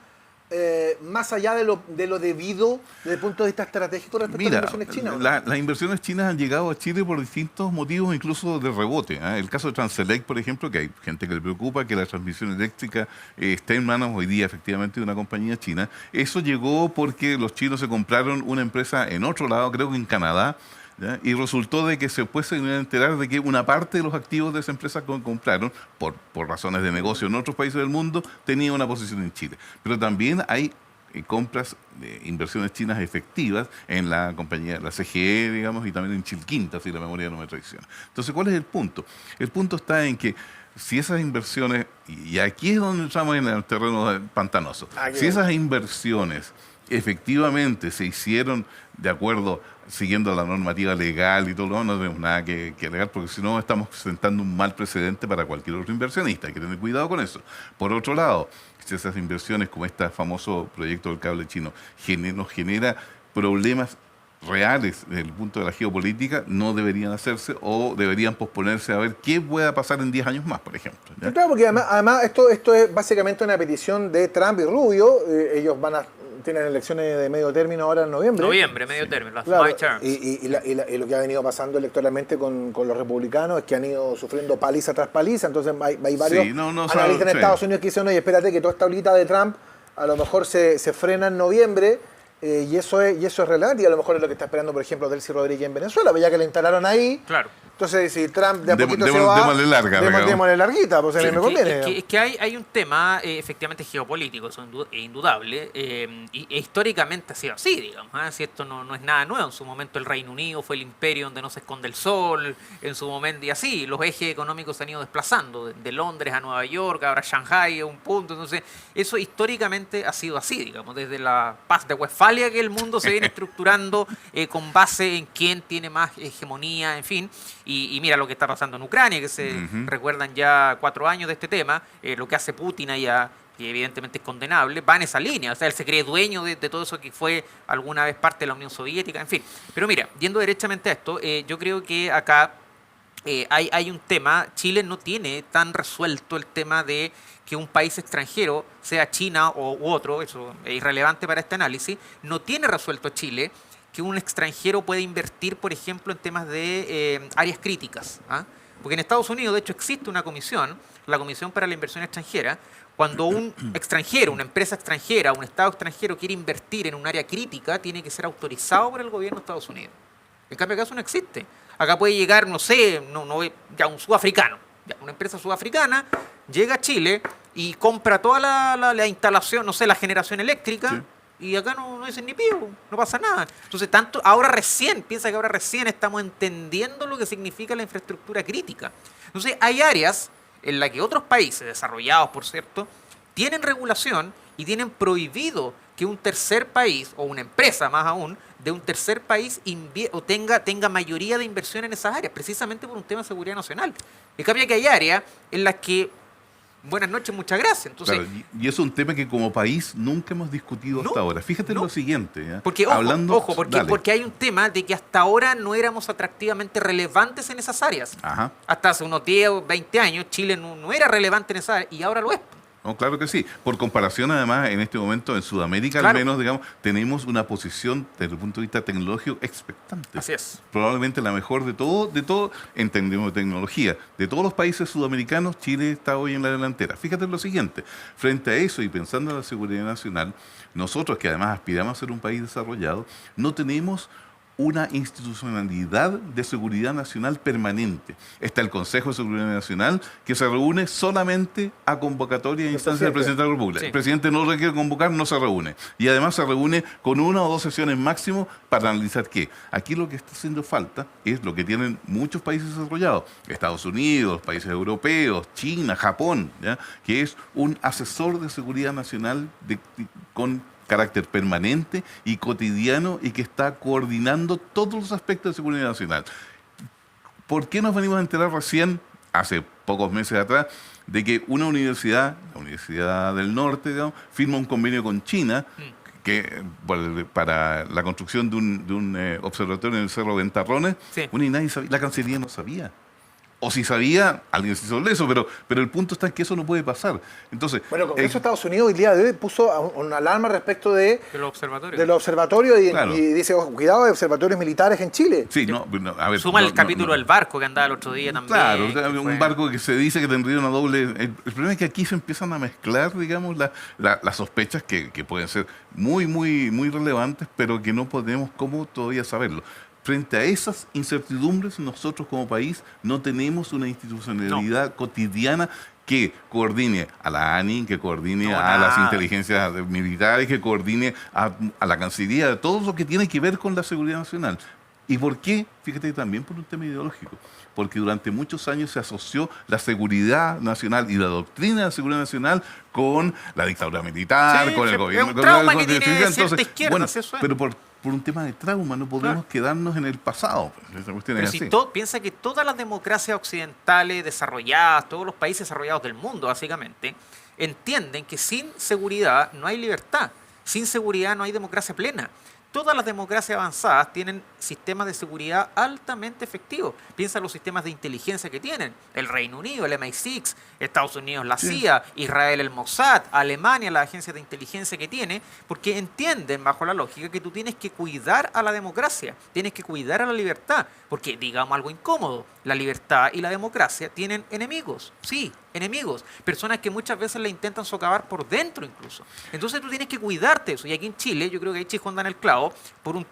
más allá de lo debido desde el punto de vista estratégico respecto a las Mira, inversiones chinas? ¿O no? las inversiones chinas han llegado a Chile por distintos motivos, incluso de rebote. ¿eh? El caso de Transelec, por ejemplo, que hay gente que le preocupa que la transmisión eléctrica esté en manos hoy día, efectivamente, de una compañía china. Eso llegó porque los chinos se compraron una empresa en otro lado, creo que en Canadá, ¿ya? Y resultó de que se puede enterar de que una parte de los activos de esa empresa que compraron, por razones de negocio en otros países del mundo, tenía una posición en Chile. Pero también hay compras de inversiones chinas efectivas en la compañía, la CGE, digamos, y también en Chilquinta, si la memoria no me traiciona. Entonces, ¿cuál es el punto? El punto está en que si esas inversiones, y aquí es donde entramos en el terreno pantanoso, si esas inversiones efectivamente se hicieron de acuerdo, siguiendo la normativa legal y todo lo demás, no tenemos nada que alegar, porque si no estamos sentando un mal precedente para cualquier otro inversionista. Hay que tener cuidado con eso. Por otro lado, si esas inversiones, como este famoso proyecto del cable chino, nos genera problemas reales desde el punto de la geopolítica, no deberían hacerse o deberían posponerse a ver qué pueda pasar en 10 años más, por ejemplo. ¿ya? Claro, porque además esto es básicamente una petición de Trump y Rubio. Ellos tienen elecciones de medio término ahora en noviembre. Medio término, las Claro, midterms. y lo que ha venido pasando electoralmente con los republicanos es que han ido sufriendo paliza tras paliza. Entonces hay varios analistas en Estados Unidos que dicen, oye, espérate que toda esta olita de Trump a lo mejor se frena en noviembre. Y eso es relevante, y a lo mejor es lo que está esperando, por ejemplo, Delcy Rodríguez en Venezuela, pues ya que le instalaron ahí. Claro. Entonces, si Trump de a poquito se démosle va, larga, démosle larguita, pues a mí me conviene. Es que hay un tema efectivamente geopolítico, eso es indudable, y históricamente ha sido así, digamos. Si esto no es nada nuevo. En su momento el Reino Unido fue el imperio donde no se esconde el sol, en su momento, y así, los ejes económicos se han ido desplazando, de Londres a Nueva York, ahora Shanghái a un punto. Entonces, eso históricamente ha sido así, digamos, desde la paz de Westfalia que el mundo se viene estructurando con base en quién tiene más hegemonía, en fin. Y mira lo que está pasando en Ucrania, que se recuerdan ya 4 años de este tema, lo que hace Putin allá, que evidentemente es condenable, va en esa línea. O sea, él se cree dueño de todo eso que fue alguna vez parte de la Unión Soviética, en fin. Pero mira, yendo derechamente a esto, yo creo que acá hay un tema. Chile no tiene tan resuelto el tema de que un país extranjero, sea China u otro, eso es irrelevante para este análisis, no tiene resuelto Chile que un extranjero puede invertir, por ejemplo, en temas de áreas críticas. Porque en Estados Unidos, de hecho, existe una comisión, la Comisión para la Inversión Extranjera. Cuando un extranjero, una empresa extranjera, un Estado extranjero quiere invertir en un área crítica, tiene que ser autorizado por el gobierno de Estados Unidos. En cambio, acá eso no existe. Acá puede llegar, no sé, ya un sudafricano, una empresa sudafricana, llega a Chile y compra toda la instalación, no sé, la generación eléctrica. Sí. Y acá no dicen ni pío, no pasa nada. Entonces, piensa que ahora recién estamos entendiendo lo que significa la infraestructura crítica. Entonces, hay áreas en las que otros países, desarrollados por cierto, tienen regulación y tienen prohibido que un tercer país, o una empresa más aún, de un tercer país tenga mayoría de inversión en esas áreas, precisamente por un tema de seguridad nacional. En cambio, que hay áreas en las que buenas noches, muchas gracias. Entonces, Claro, y es un tema que como país nunca hemos discutido hasta ahora. Fíjate en lo siguiente. ¿Ya? Porque, ojo, porque hay un tema de que hasta ahora no éramos atractivamente relevantes en esas áreas. Ajá. Hasta hace unos 10 o 20 años Chile no era relevante en esa área y ahora lo es. No, claro que sí. Por comparación, además, en este momento en Sudamérica, Claro. al menos, digamos, tenemos una posición desde el punto de vista tecnológico expectante. Así es. Probablemente la mejor de todo, entendemos de tecnología. De todos los países sudamericanos, Chile está hoy en la delantera. Fíjate en lo siguiente, frente a eso y pensando en la seguridad nacional, nosotros que además aspiramos a ser un país desarrollado, no tenemos una institucionalidad de seguridad nacional permanente. Está el Consejo de Seguridad Nacional, que se reúne solamente a convocatoria e instancia del presidente de la República. Sí. El presidente no requiere convocar, no se reúne. Y además se reúne con 1 o 2 sesiones máximo para analizar qué. Aquí lo que está haciendo falta es lo que tienen muchos países desarrollados, Estados Unidos, países europeos, China, Japón, ¿ya? Que es un asesor de seguridad nacional con carácter permanente y cotidiano y que está coordinando todos los aspectos de seguridad nacional. ¿Por qué nos venimos a enterar recién, hace pocos meses atrás, de que una universidad, la Universidad del Norte, digamos, firma un convenio con China para la construcción de un observatorio en el Cerro Ventarrones? Sí. Bueno, y nadie sabía, la Cancillería no sabía. O si sabía, alguien se hizo eso, pero el punto está en que eso no puede pasar. Entonces, Bueno, el Congreso de Estados Unidos el día de hoy puso una alarma respecto de los observatorios. los observatorios Claro. y dice, ojo, cuidado, hay observatorios militares en Chile. sí, a ver, Suma no, el capítulo no. del barco que andaba el otro día también. Claro, que un fue- barco que se dice que tendría una doble... El problema es que aquí se empiezan a mezclar, digamos, las sospechas que pueden ser muy, muy, muy relevantes, pero que no podemos cómo todavía saberlo. Frente a esas incertidumbres, nosotros como país no tenemos una institucionalidad cotidiana que coordine a la ANI, que coordine No, a las nada. inteligencias militares, que coordine a la Cancillería, todo lo que tiene que ver con la seguridad nacional. ¿Y por qué? Fíjate, también por un tema ideológico. Porque durante muchos años se asoció la seguridad nacional y la doctrina de seguridad nacional con la dictadura militar, Sí, con el es gobierno. un con trauma el- que con el- tiene entonces, cierta izquierda, bueno, sí, eso es. pero por un tema de trauma no podemos quedarnos en el pasado. Esa cuestión Pero es si así. piensa que todas las democracias occidentales desarrolladas, todos los países desarrollados del mundo, básicamente, entienden que sin seguridad no hay libertad. Sin seguridad no hay democracia plena. Todas las democracias avanzadas tienen sistemas de seguridad altamente efectivos. Piensa en los sistemas de inteligencia que tienen. El Reino Unido, el MI6, Estados Unidos, la CIA, Israel, el Mossad, Alemania, las agencias de inteligencia que tiene, porque entienden, bajo la lógica, que tú tienes que cuidar a la democracia, tienes que cuidar a la libertad. Porque, digamos algo incómodo, la libertad y la democracia tienen enemigos. Sí, enemigos. Personas que muchas veces la intentan socavar por dentro incluso. Entonces tú tienes que cuidarte de eso. Y aquí en Chile, yo creo que ahí Chijón da en el clavo, por un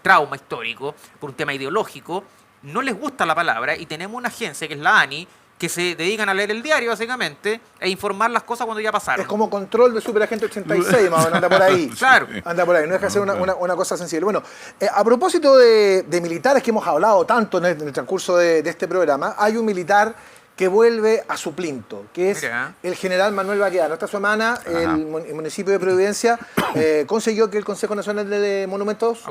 trauma histórico, por un tema ideológico, no les gusta la palabra y tenemos una agencia que es la ANI, que se dedican a leer el diario básicamente e informar las cosas cuando ya pasaron. Es como control de Superagente 86, más o menos, anda por ahí. Claro. Anda por ahí, no deja de ser una cosa sensible. Bueno, a propósito de militares que hemos hablado tanto en el transcurso de este programa, hay un militar que vuelve a su plinto, que es Mira. el general Manuel Baquedano. Esta semana el municipio de Providencia consiguió que el Consejo Nacional de Monumentos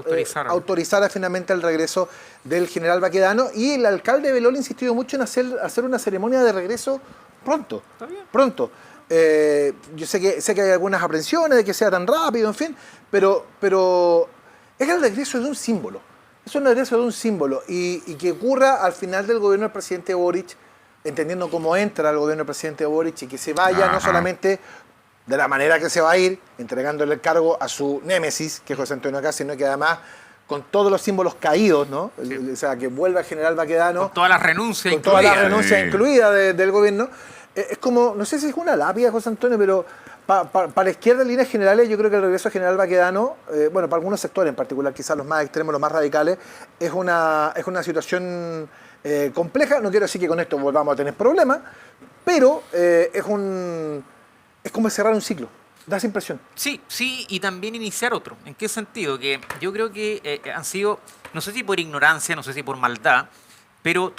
autorizara finalmente el regreso del general Baquedano, y el alcalde de Belol ha insistido mucho en hacer una ceremonia de regreso pronto. Está bien. Pronto. Yo sé que hay algunas aprensiones de que sea tan rápido, en fin, pero es que el regreso es de un símbolo. Es un regreso de un símbolo, y que ocurra al final del gobierno del presidente Boric, entendiendo cómo entra el gobierno del presidente Boric, y que se vaya no solamente de la manera que se va a ir, entregándole el cargo a su némesis, que es José Antonio Caz, sino que además con todos los símbolos caídos, ¿no? Sí. O sea, que vuelva el general Baquedano. Con todas las renuncias Con todas las renuncias Sí. incluidas del gobierno. Es como, no sé si es una lápida, José Antonio, pero para la izquierda en líneas generales, yo creo que el regreso del general Baquedano, bueno, para algunos sectores en particular, quizás los más extremos, los más radicales, es una situación compleja. No quiero decir que con esto volvamos a tener problemas, pero es como cerrar un ciclo. Da esa impresión. Sí, y también iniciar otro. ¿En qué sentido? Que yo creo que han sido, no sé si por ignorancia, no sé si por maldad, pero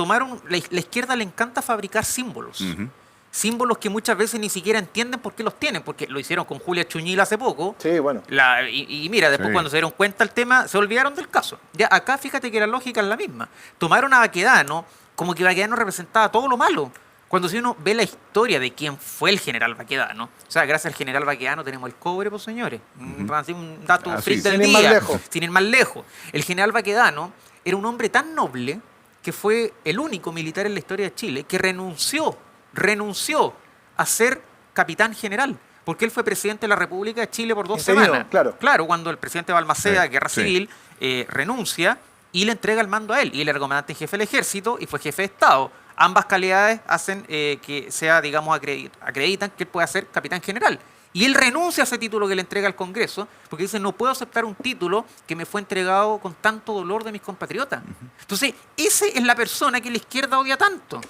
la izquierda le encanta fabricar símbolos. Ujú. Símbolos que muchas veces ni siquiera entienden por qué los tienen, porque lo hicieron con Julia Chuñil hace poco. Sí, bueno. Y mira, después Sí. cuando se dieron cuenta el tema, se olvidaron del caso. Ya acá fíjate que la lógica es la misma. Tomaron a Baquedano como que Baquedano representaba todo lo malo, Cuando si uno ve la historia de quién fue el general Baquedano, o sea, gracias al general Baquedano tenemos el cobre, pues señores. Así un dato freak del sin ir más día, lejos. sin ir más lejos. El general Baquedano era un hombre tan noble que fue el único militar en la historia de Chile que renunció a ser capitán general. Porque él fue presidente de la República de Chile por 2 Interino, semanas. claro. Cuando el presidente Balmaceda, Sí, guerra sí. civil, renuncia y le entrega el mando a él. Y él era comandante en jefe del ejército y fue jefe de Estado. Ambas calidades hacen que sea, digamos, acreditan que él pueda ser capitán general. Y él renuncia a ese título que le entrega al Congreso porque dice, no puedo aceptar un título que me fue entregado con tanto dolor de mis compatriotas. Entonces, esa es la persona que la izquierda odia tanto.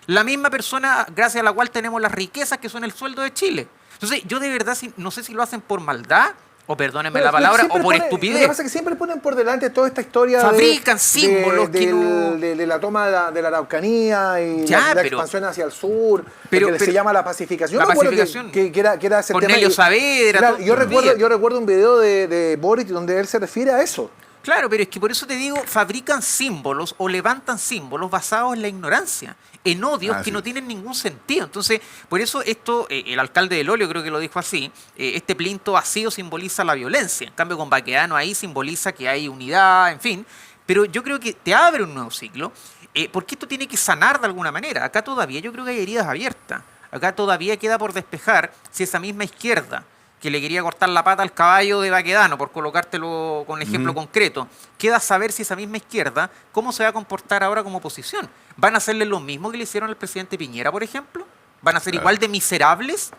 La misma persona gracias a la cual tenemos las riquezas que son el sueldo de Chile. Entonces, yo de verdad no sé si lo hacen por maldad, o perdónenme la palabra, o por Lo que estupidez. pasa es que siempre ponen por delante toda esta historia Fabrican símbolos que no... de la toma de la Araucanía y Ya, la pero- expansión hacia el sur, pero- lo que se pero- llama la pacificación. La Yo me acuerdo pacificación. que era ese Cornelio tema. Saavedra, Claro, todo- yo recuerdo un video de Boric donde él se refiere a eso. Claro, pero es que por eso te digo, fabrican símbolos o levantan símbolos basados en la ignorancia, en odios que sí. no tienen ningún sentido. Entonces, por eso esto, el alcalde del Olio creo que lo dijo así, este plinto vacío simboliza la violencia. En cambio, con Baquedano ahí simboliza que hay unidad, en fin. Pero yo creo que te abre un nuevo ciclo, porque esto tiene que sanar de alguna manera. Acá todavía yo creo que hay heridas abiertas. Acá todavía queda por despejar si esa misma izquierda que le quería cortar la pata al caballo de Baquedano, por colocártelo con ejemplo concreto, queda saber si esa misma izquierda, cómo se va a comportar ahora como oposición. ¿Van a hacerle lo mismo que le hicieron al presidente Piñera, por ejemplo? ¿Van a ser igual de miserables?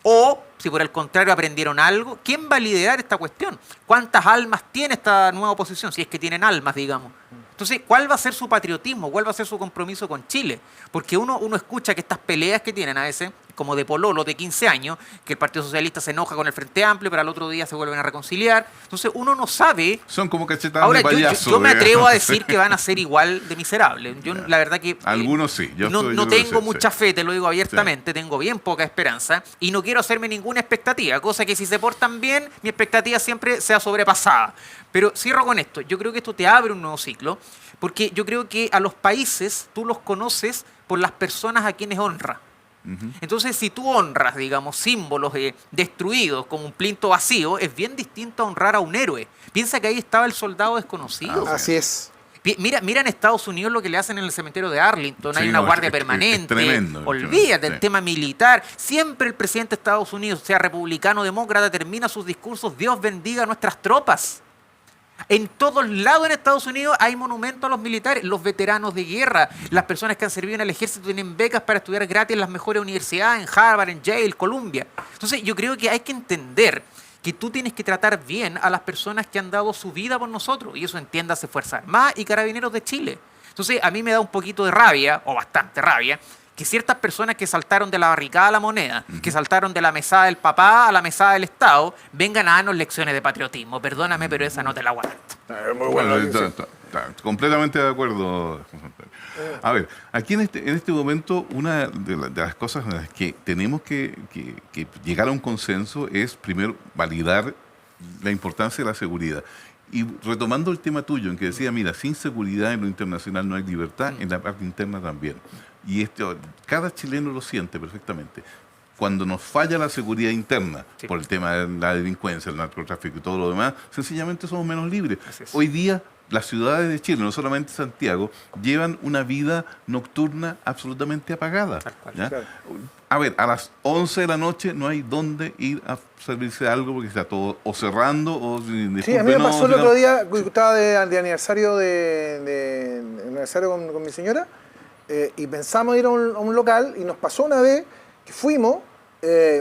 O, si por el contrario aprendieron algo, ¿quién va a liderar esta cuestión? ¿Cuántas almas tiene esta nueva oposición? Si es que tienen almas, digamos. Entonces, ¿cuál va a ser su patriotismo? ¿Cuál va a ser su compromiso con Chile? Porque uno escucha que estas peleas que tienen a veces, como de pololos de 15 años, que el Partido Socialista se enoja con el Frente Amplio, pero al otro día se vuelven a reconciliar. Entonces, uno no sabe. Son como cachetadas Ahora, de payaso. yo me atrevo digamos. a decir que van a ser igual de miserables. Yo, la verdad que... Algunos sí. Yo no creo tengo que sí, mucha sí. fe, te lo digo abiertamente, tengo bien poca esperanza y no quiero hacerme ninguna expectativa, cosa que si se portan bien, mi expectativa siempre sea sobrepasada. Pero cierro con esto, yo creo que esto te abre un nuevo ciclo, porque yo creo que a los países tú los conoces por las personas a quienes honra. Entonces, si tú honras, digamos, símbolos destruidos como un plinto vacío, es bien distinto a honrar a un héroe. Piensa que ahí estaba el soldado desconocido. Así es. Mira en Estados Unidos lo que le hacen en el cementerio de Arlington. Sí, Hay una no, guardia es permanente. tremendo, Olvídate sí. el tema militar. Siempre el presidente de Estados Unidos, sea republicano o demócrata, termina sus discursos: Dios bendiga a nuestras tropas. En todos lados en Estados Unidos hay monumentos a los militares, los veteranos de guerra, las personas que han servido en el ejército tienen becas para estudiar gratis en las mejores universidades, en Harvard, en Yale, Columbia. Entonces yo creo que hay que entender que tú tienes que tratar bien a las personas que han dado su vida por nosotros, y eso entiéndase Fuerzas Armadas y Carabineros de Chile. Entonces a mí me da un poquito de rabia, o bastante rabia, que ciertas personas que saltaron de la barricada a la moneda, que saltaron de la mesada del papá a la mesada del Estado, vengan a darnos lecciones de patriotismo. Perdóname, pero esa no te la aguanto. Muy Bueno, bueno. está completamente de acuerdo. A ver, aquí en este momento, una de las cosas en las que tenemos que llegar a un consenso es, primero, validar la importancia de la seguridad. Y retomando el tema tuyo, en que decía, mira, sin seguridad en lo internacional no hay libertad, en la parte interna también. Y cada chileno lo siente perfectamente. Cuando nos falla la seguridad interna, Sí. por el tema de la delincuencia, el narcotráfico y todo lo demás, sencillamente somos menos libres. Así es. Hoy día, las ciudades de Chile, no solamente Santiago, llevan una vida nocturna absolutamente apagada. Tal cual. ¿Ya? Claro. A ver, a las 11 de la noche no hay dónde ir a servirse de algo porque está todo o cerrando o... Sí, a mí me pasó el otro día, estaba de aniversario aniversario con mi señora, y pensamos ir a un local, y nos pasó una vez que fuimos,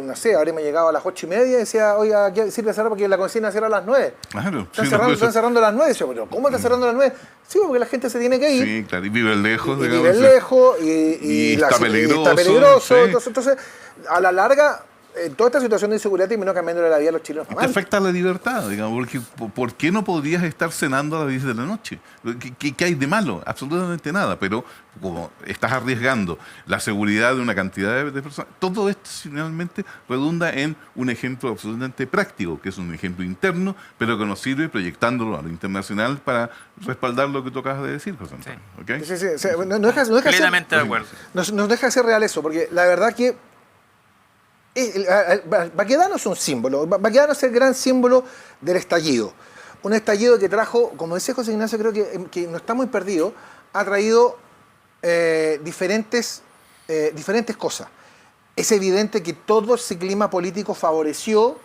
no sé, habríamos llegado a las 8:30 y decía, oiga, aquí sirve cerrar porque la cocina cierra a las 9. Claro. Están cerrando a las 9. Y yo, pero ¿cómo están cerrando a las 9? Sí, porque la gente se tiene que ir. Sí, claro, y vive lejos. Y digamos, vive lejos y está peligroso, está peligroso. sí. Entonces, a la larga, toda esta situación de inseguridad terminó cambiando la vida a los chilenos. Te afecta la libertad, digamos, porque ¿por qué no podrías estar cenando a las 10 de la noche? ¿Qué hay de malo? Absolutamente nada, pero como estás arriesgando la seguridad de una cantidad de personas, todo esto finalmente redunda en un ejemplo absolutamente práctico, que es un ejemplo interno, pero que nos sirve proyectándolo a lo internacional para respaldar lo que tú acabas de decir, José Antonio. ¿Okay? Sí. O sea, no deja de Completamente de acuerdo. No deja de ser real eso, porque la verdad que Baquedano es un símbolo. Baquedano es el gran símbolo del estallido. Un estallido que trajo, como decía José Ignacio, creo que no está muy perdido, ha traído diferentes cosas. Es evidente que todo ese clima político favoreció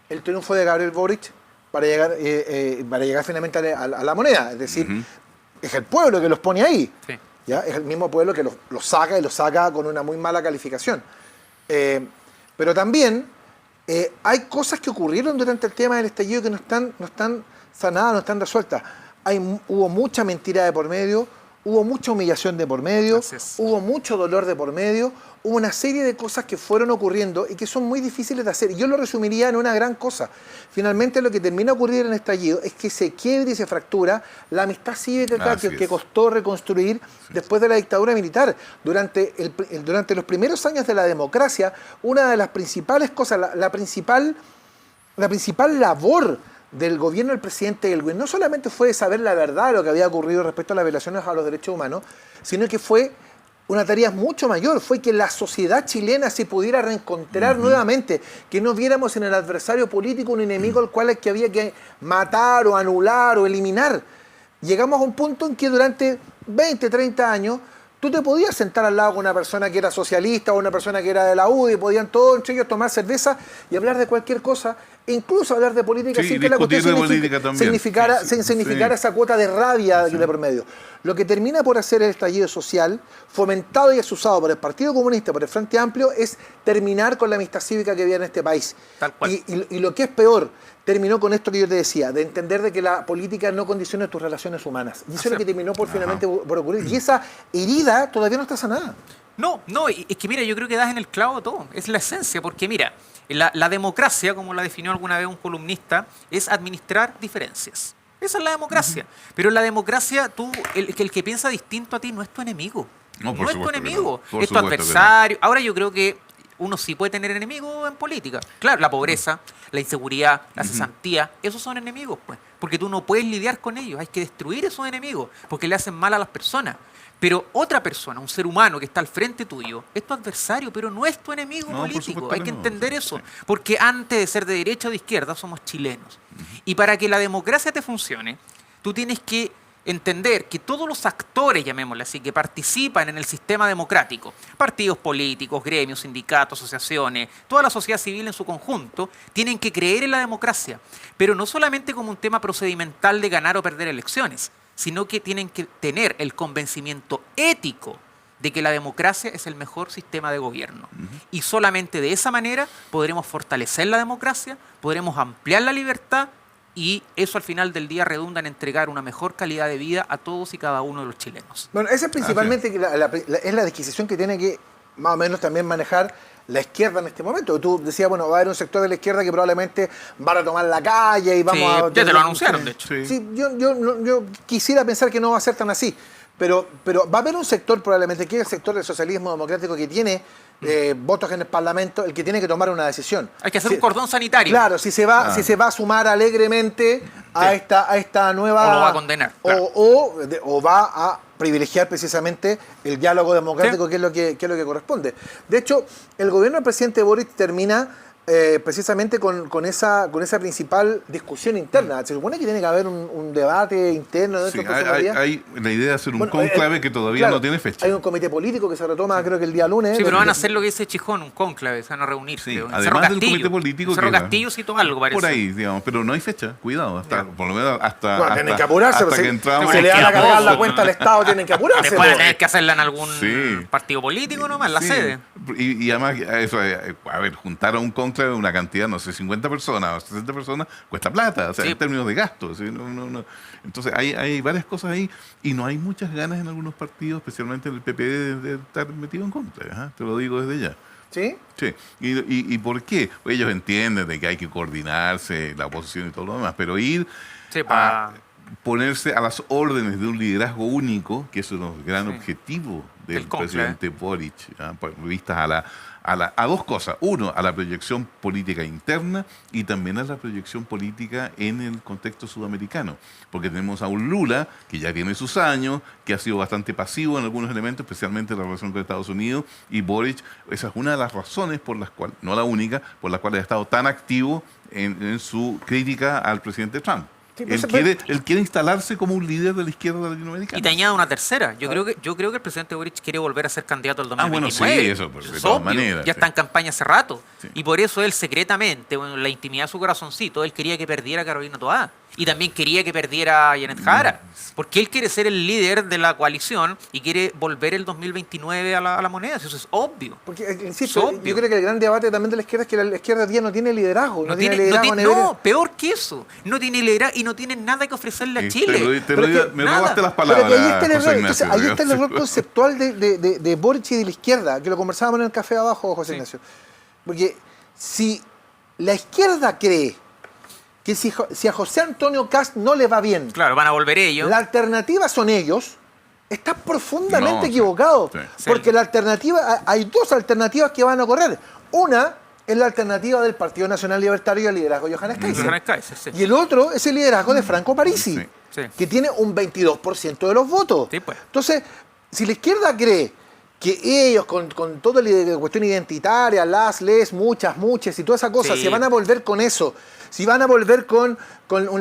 el triunfo de Gabriel Boric para llegar finalmente a la moneda. Es decir, es el pueblo que los pone ahí. Sí. ¿Ya? Es el mismo pueblo que los saca y los saca con una muy mala calificación. Pero también hay cosas que ocurrieron durante el tema del estallido que no están sanadas, no están resueltas. Hubo mucha mentira de por medio, hubo mucha humillación de por medio, hubo mucho dolor de por medio, hubo una serie de cosas que fueron ocurriendo y que son muy difíciles de hacer. Yo lo resumiría en una gran cosa. Finalmente lo que termina ocurriendo en el estallido es que se quiebra y se fractura la amistad cívica que costó reconstruir después de la dictadura militar. Durante los primeros años de la democracia, una de las principales cosas, la principal labor del gobierno del presidente Elwin no solamente fue saber la verdad de lo que había ocurrido respecto a las violaciones a los derechos humanos, sino que fue una tarea mucho mayor, fue que la sociedad chilena se pudiera reencontrar nuevamente, que no viéramos en el adversario político un enemigo al cual había que matar o anular o eliminar. Llegamos a un punto en que durante 20, 30 años tú te podías sentar al lado con una persona que era socialista o una persona que era de la UDI y podían todos entre ellos tomar cerveza y hablar de cualquier cosa, e incluso hablar de política sin que la cuestión significara esa cuota de rabia de por medio. Lo que termina por hacer el estallido social, fomentado y asusado por el Partido Comunista, por el Frente Amplio, es terminar con la amistad cívica que había en este país. Tal cual. Y lo que es peor, terminó con esto que yo te decía, de entender de que la política no condiciona tus relaciones humanas. Y eso es lo que terminó finalmente por ocurrir. Y esa herida todavía no está sanada. No, es que mira, yo creo que das en el clavo todo. Es la esencia, porque mira, la democracia, como la definió alguna vez un columnista, es administrar diferencias. Esa es la democracia. Pero en la democracia, el que piensa distinto a ti no es tu enemigo. No es tu enemigo, es tu adversario. Ahora yo creo que uno sí puede tener enemigos en política. Claro, la pobreza, la inseguridad, la cesantía, esos son enemigos, pues. Porque tú no puedes lidiar con ellos, hay que destruir esos enemigos, porque le hacen mal a las personas. Pero otra persona, un ser humano que está al frente tuyo, es tu adversario, pero no es tu enemigo político. Hay que entender eso. Porque antes de ser de derecha o de izquierda, somos chilenos. Y para que la democracia te funcione, tú tienes que entender que todos los actores, llamémosle así, que participan en el sistema democrático, partidos políticos, gremios, sindicatos, asociaciones, toda la sociedad civil en su conjunto, tienen que creer en la democracia. Pero no solamente como un tema procedimental de ganar o perder elecciones, sino que tienen que tener el convencimiento ético de que la democracia es el mejor sistema de gobierno. Y solamente de esa manera podremos fortalecer la democracia, podremos ampliar la libertad y eso al final del día redunda en entregar una mejor calidad de vida a todos y cada uno de los chilenos. Bueno, esa es principalmente es la disquisición que tiene que más o menos también manejar la izquierda en este momento. Tú decías, bueno, va a haber un sector de la izquierda que probablemente van a tomar la calle y vamos a... Ya te lo anunciaron, de hecho. Sí, yo quisiera pensar que no va a ser tan así, pero va a haber un sector probablemente, que es el sector del socialismo democrático, que tiene votos en el Parlamento, el que tiene que tomar una decisión. Hay que hacer un cordón sanitario. Claro, si se va a sumar alegremente a esta nueva... O lo va a condenar. Claro. O va a privilegiar precisamente el diálogo democrático, que es lo que corresponde. De hecho, el gobierno del presidente Boric termina precisamente con esa principal discusión interna. Se supone que tiene que haber un debate interno de hay la idea de hacer un cónclave que todavía no tiene fecha. Hay un comité político que se retoma, creo que el día lunes. Sí, pero van a hacer lo que dice Chijón, un cónclave, se van a reunirse. Sí, además del comité político. Cerro Castillo citó algo, parece. Por ahí, digamos, pero no hay fecha, cuidado, por lo menos hasta... Bueno, tienen que apurarse, hasta que entramos... Si le van a cargar la cuenta al Estado, tienen que apurarse. Después tener que hacerla en algún partido político nomás, la sede. Y además, eso, a ver, juntar a un cónclave una cantidad, no sé, 50 personas o 60 personas, cuesta plata, o sea, en términos de gastos. Entonces, hay varias cosas ahí y no hay muchas ganas en algunos partidos, especialmente en el PP, de estar metido en contra. Te lo digo desde ya. ¿Sí? Sí. ¿Y por qué? Pues ellos entienden de que hay que coordinarse, la oposición y todo lo demás, pero ir Sí, a ponerse a las órdenes de un liderazgo único, que es un gran objetivo del presidente Boric, vistas a dos cosas. Uno, a la proyección política interna y también a la proyección política en el contexto sudamericano. Porque tenemos a un Lula que ya tiene sus años, que ha sido bastante pasivo en algunos elementos, especialmente en la relación con Estados Unidos, y Boric, esa es una de las razones por las cuales, no la única, por las cuales ha estado tan activo en su crítica al presidente Trump. Sí, Él quiere instalarse como un líder de la izquierda latinoamericana. Y te añado una tercera. Yo creo que el presidente Boric quiere volver a ser candidato al 2029. Bueno, sí, eso, de todas maneras. Ya está en campaña hace rato. Sí. Y por eso él secretamente, en la intimidad de su corazoncito, él quería que perdiera a Carolina Toá. Y también quería que perdiera a Janet Jara. Porque él quiere ser el líder de la coalición y quiere volver el 2029 a la moneda. Eso es obvio. Porque, insisto, yo creo que el gran debate también de la izquierda es que la izquierda día no tiene liderazgo. No, peor que eso. No tiene liderazgo y no tiene nada que ofrecerle a Chile. Me robaste las palabras. Pero que ahí está el error, José Ignacio, ahí está el error conceptual de Boric y de la izquierda, que lo conversábamos en el café abajo, José Ignacio. Porque si la izquierda cree que si a José Antonio Kast no le va bien, claro, van a volver ellos. la alternativa son ellos, está profundamente equivocado. Sí. Porque la alternativa, hay dos alternativas que van a correr. Una es la alternativa del Partido Nacional Libertario y el liderazgo de Johannes Kaiser. Sí. Y el otro es el liderazgo de Franco Parisi, Sí. que tiene un 22% de los votos. Sí, pues. Entonces, si la izquierda cree que ellos, con toda la cuestión identitaria, muchas, y toda esa cosa, Sí. se van a volver con eso, si van a volver con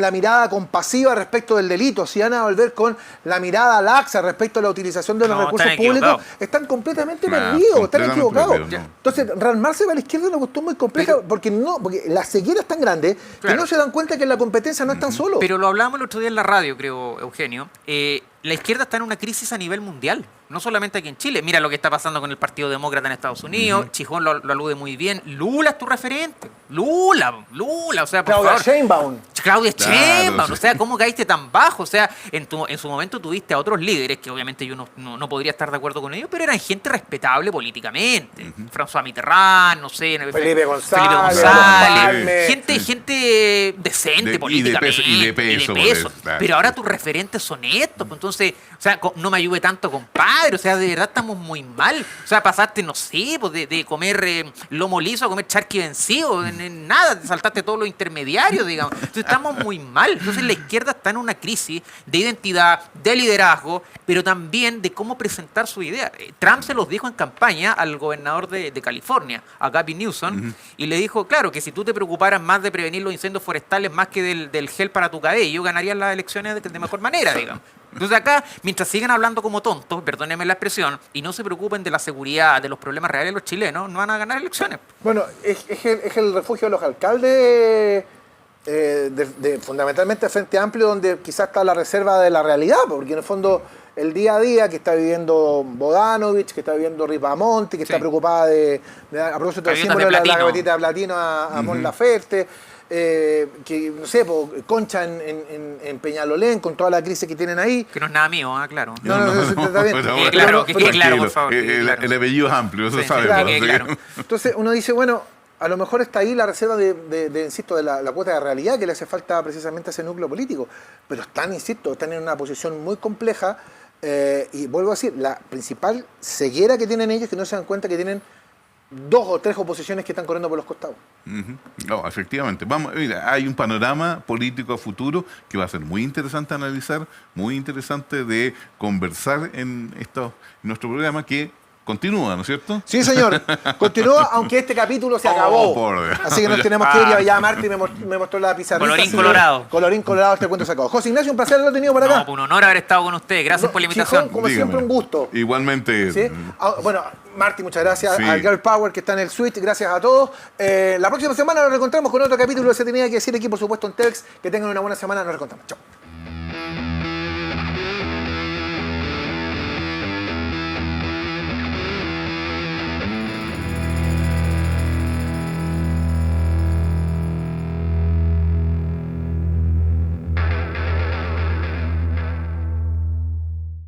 la mirada compasiva respecto del delito, si van a volver con la mirada laxa respecto a la utilización de los recursos públicos, están completamente perdidos, están equivocados. Entonces, rearmarse para la izquierda es una cuestión muy compleja, porque la ceguera es tan grande que no se dan cuenta que en la competencia no están solos. Pero lo hablábamos el otro día en la radio, creo, Eugenio. La izquierda está en una crisis a nivel mundial, no solamente aquí en Chile. Mira lo que está pasando con el Partido Demócrata en Estados Unidos. Chijón lo alude muy bien. Lula es tu referente. Lula, o sea, por favor. Claudia Sheinbaum, sí. o sea, ¿cómo caíste tan bajo? O sea, en su momento tuviste a otros líderes que obviamente yo no podría estar de acuerdo con ellos, pero eran gente respetable políticamente. François Mitterrand, no sé, Felipe González, gente decente políticamente. Y de peso. Claro. Pero ahora tus referentes son estos. Entonces, o sea, no me ayude tanto, compadre. O sea, de verdad estamos muy mal. O sea, pasaste, no sé, pues de comer lomo liso a comer charqui vencido. En nada, te saltaste todos los intermediarios, digamos. Entonces estamos muy mal. Entonces la izquierda está en una crisis de identidad, de liderazgo, pero también de cómo presentar su idea. Trump se los dijo en campaña al gobernador de California, a Gavin Newsom, y le dijo, claro, que si tú te preocuparas más de prevenir los incendios forestales más que del gel para tu cabello, ganarías las elecciones de mejor manera, digamos. Entonces acá, mientras sigan hablando como tontos, perdónenme la expresión, y no se preocupen de la seguridad, de los problemas reales de los chilenos, no van a ganar elecciones. Bueno, es el refugio de los alcaldes, fundamentalmente Frente Amplio, donde quizás está la reserva de la realidad, porque en el fondo el día a día que está viviendo Bodanovich, que está viviendo Ripamonti, que está preocupada a propósito del símbolo de la gavetita de platino a Mon Laferte, que no sé, Concha en Peñalolén, con toda la crisis que tienen ahí. Que no es nada mío, claro. No, está bien. Claro, por favor. El apellido es amplio, eso sabemos. Claro. Entonces uno dice, bueno, a lo mejor está ahí la reserva insisto, de la cuota de realidad que le hace falta precisamente a ese núcleo político. Pero están en una posición muy compleja. Y vuelvo a decir, la principal ceguera que tienen ellos es que no se dan cuenta que tienen 2 o 3 oposiciones que están corriendo por los costados. No, efectivamente. Mira, hay un panorama político a futuro que va a ser muy interesante analizar, muy interesante de conversar en nuestro programa que continúa, ¿no es cierto? Sí, señor. Continúa, aunque este capítulo se acabó. Así que nos tenemos que ir. Ya Marti me mostró la pizarra. Colorín colorado. Colorín colorado, este cuento se acabó. José Ignacio, un placer haberlo tenido por acá. No, un honor haber estado con usted. Gracias por la invitación. Chijón, como siempre, un gusto. Igualmente. ¿Sí? Bueno, Marti, muchas gracias. Sí. Al Girl Power que está en el switch. Gracias a todos. La próxima semana nos reencontramos con otro capítulo de Se Tenía que Decir aquí, por supuesto, en Telex. Que tengan una buena semana. Nos reencontramos. Chao.